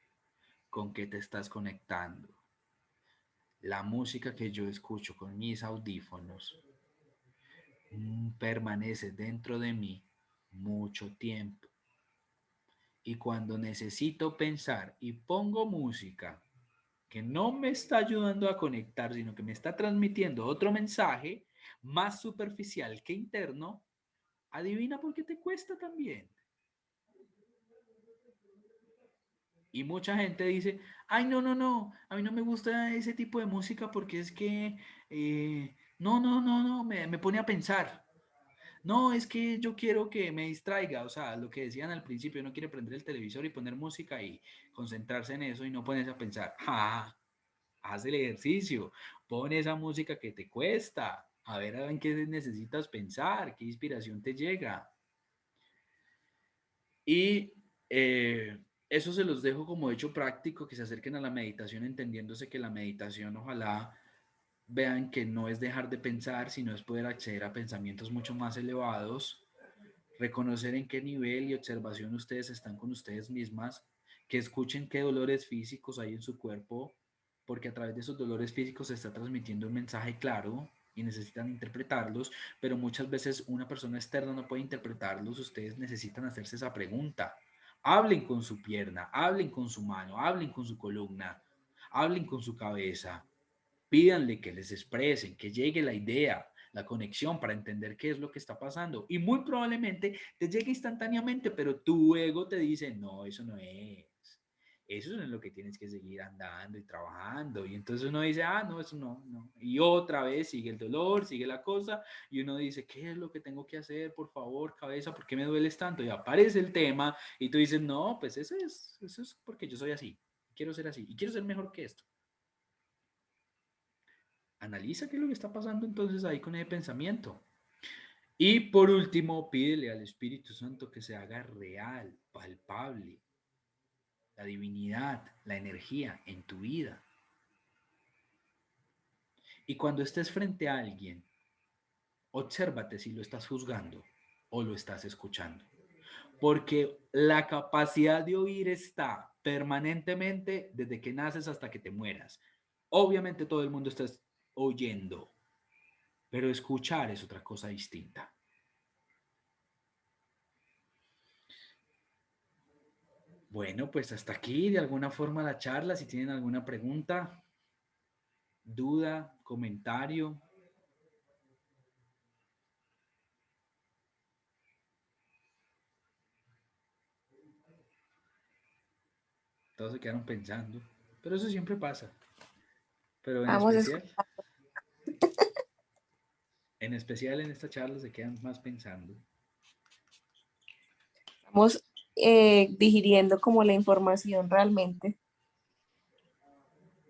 ¿Con qué te estás conectando? La música que yo escucho con mis audífonos permanece dentro de mí mucho tiempo. Y cuando necesito pensar y pongo música que no me está ayudando a conectar, sino que me está transmitiendo otro mensaje más superficial que interno, adivina por qué te cuesta también. Y mucha gente dice, ay, no, no, no, a mí no me gusta ese tipo de música porque es que, no, me pone a pensar. No, es que yo quiero que me distraiga, o sea, lo que decían al principio, uno quiere prender el televisor y poner música y concentrarse en eso y no ponerse a pensar, haz el ejercicio, pon esa música que te cuesta, a ver en qué necesitas pensar, qué inspiración te llega. Y eso se los dejo como hecho práctico, que se acerquen a la meditación entendiéndose que la meditación ojalá vean que no es dejar de pensar, sino es poder acceder a pensamientos mucho más elevados, reconocer en qué nivel y observación ustedes están con ustedes mismas, que escuchen qué dolores físicos hay en su cuerpo, porque a través de esos dolores físicos se está transmitiendo un mensaje claro y necesitan interpretarlos, pero muchas veces una persona externa no puede interpretarlos, ustedes necesitan hacerse esa pregunta. Hablen con su pierna, hablen con su mano, hablen con su columna, hablen con su cabeza, pídanle que les expresen, que llegue la idea, la conexión para entender qué es lo que está pasando. Y muy probablemente te llegue instantáneamente, pero tu ego te dice, no, eso no es. Eso es en lo que tienes que seguir andando y trabajando. Y entonces uno dice, no, eso no, no. Y otra vez sigue el dolor, sigue la cosa. Y uno dice, ¿qué es lo que tengo que hacer? Por favor, cabeza, ¿por qué me dueles tanto? Y aparece el tema y tú dices, no, pues eso es porque yo soy así. Quiero ser así. Y quiero ser mejor que esto. Analiza qué es lo que está pasando entonces ahí con ese pensamiento. Y por último, pídele al Espíritu Santo que se haga real, palpable, la divinidad, la energía en tu vida. Y cuando estés frente a alguien, obsérvate si lo estás juzgando o lo estás escuchando. Porque la capacidad de oír está permanentemente desde que naces hasta que te mueras. Obviamente todo el mundo está oyendo, pero escuchar es otra cosa distinta. Bueno, pues hasta aquí de alguna forma la charla. Si tienen alguna pregunta, duda, comentario. Todos se quedaron pensando. Pero eso siempre pasa. Pero Vamos a escuchar. en especial en esta charla se quedan más pensando. Estamos digiriendo como la información realmente.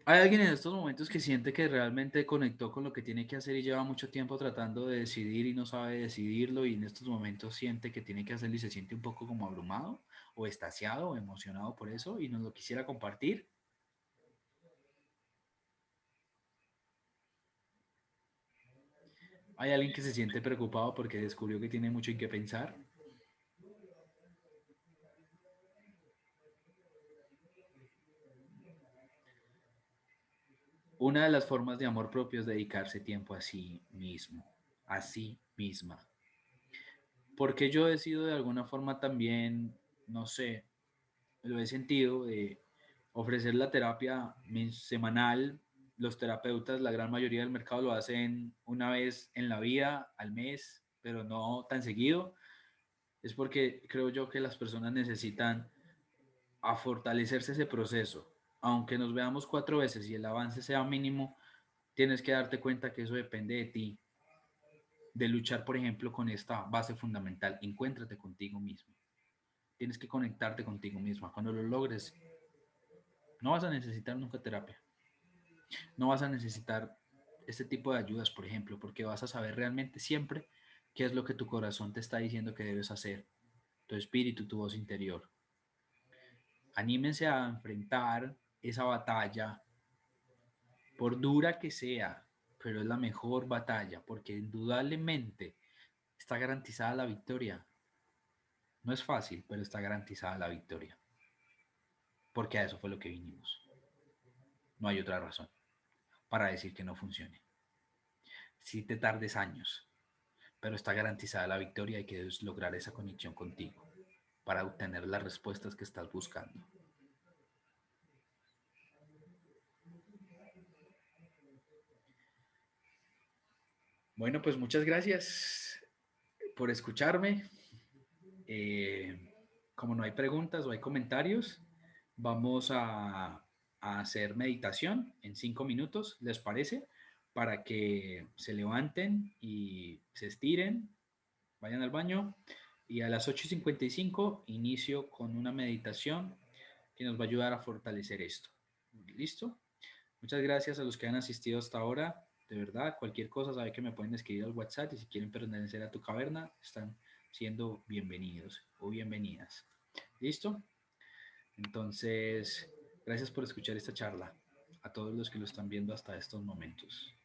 ¿Hay alguien en estos momentos que siente que realmente conectó con lo que tiene que hacer y lleva mucho tiempo tratando de decidir y no sabe decidirlo y en estos momentos siente que tiene que hacerlo y se siente un poco como abrumado o extasiado o emocionado por eso y nos lo quisiera compartir? ¿Hay alguien que se siente preocupado porque descubrió que tiene mucho en qué pensar? Una de las formas de amor propio es dedicarse tiempo a sí mismo, a sí misma. Porque yo he sido de alguna forma también, no sé, lo he sentido de ofrecer la terapia semanal. Los terapeutas, la gran mayoría del mercado lo hacen una vez en la vida, al mes, pero no tan seguido. Es porque creo yo que las personas necesitan a fortalecerse ese proceso. Aunque nos veamos 4 veces y el avance sea mínimo, tienes que darte cuenta que eso depende de ti, de luchar, por ejemplo, con esta base fundamental. Encuéntrate contigo mismo. Tienes que conectarte contigo misma. Cuando lo logres, no vas a necesitar nunca terapia. No vas a necesitar este tipo de ayudas, por ejemplo, porque vas a saber realmente siempre qué es lo que tu corazón te está diciendo que debes hacer, tu espíritu, tu voz interior. Anímense a enfrentar esa batalla, por dura que sea, pero es la mejor batalla, porque indudablemente está garantizada la victoria. No es fácil, pero está garantizada la victoria, porque a eso fue lo que vinimos. No hay otra razón para decir que no funcione. Si te tardes años, pero está garantizada la victoria y que debes lograr esa conexión contigo para obtener las respuestas que estás buscando. Bueno, pues muchas gracias por escucharme. Como no hay preguntas o hay comentarios, vamos a hacer meditación en 5 minutos, ¿les parece? Para que se levanten y se estiren vayan al baño y a las 8:55 inicio con una meditación que nos va a ayudar a fortalecer esto. ¿Listo? Muchas gracias a los que han asistido hasta ahora. De verdad, cualquier cosa, saben que me pueden escribir al WhatsApp y si quieren pertenecer a tu caverna, están siendo bienvenidos o bienvenidas. ¿Listo? Entonces, gracias por escuchar esta charla. A todos los que lo están viendo hasta estos momentos.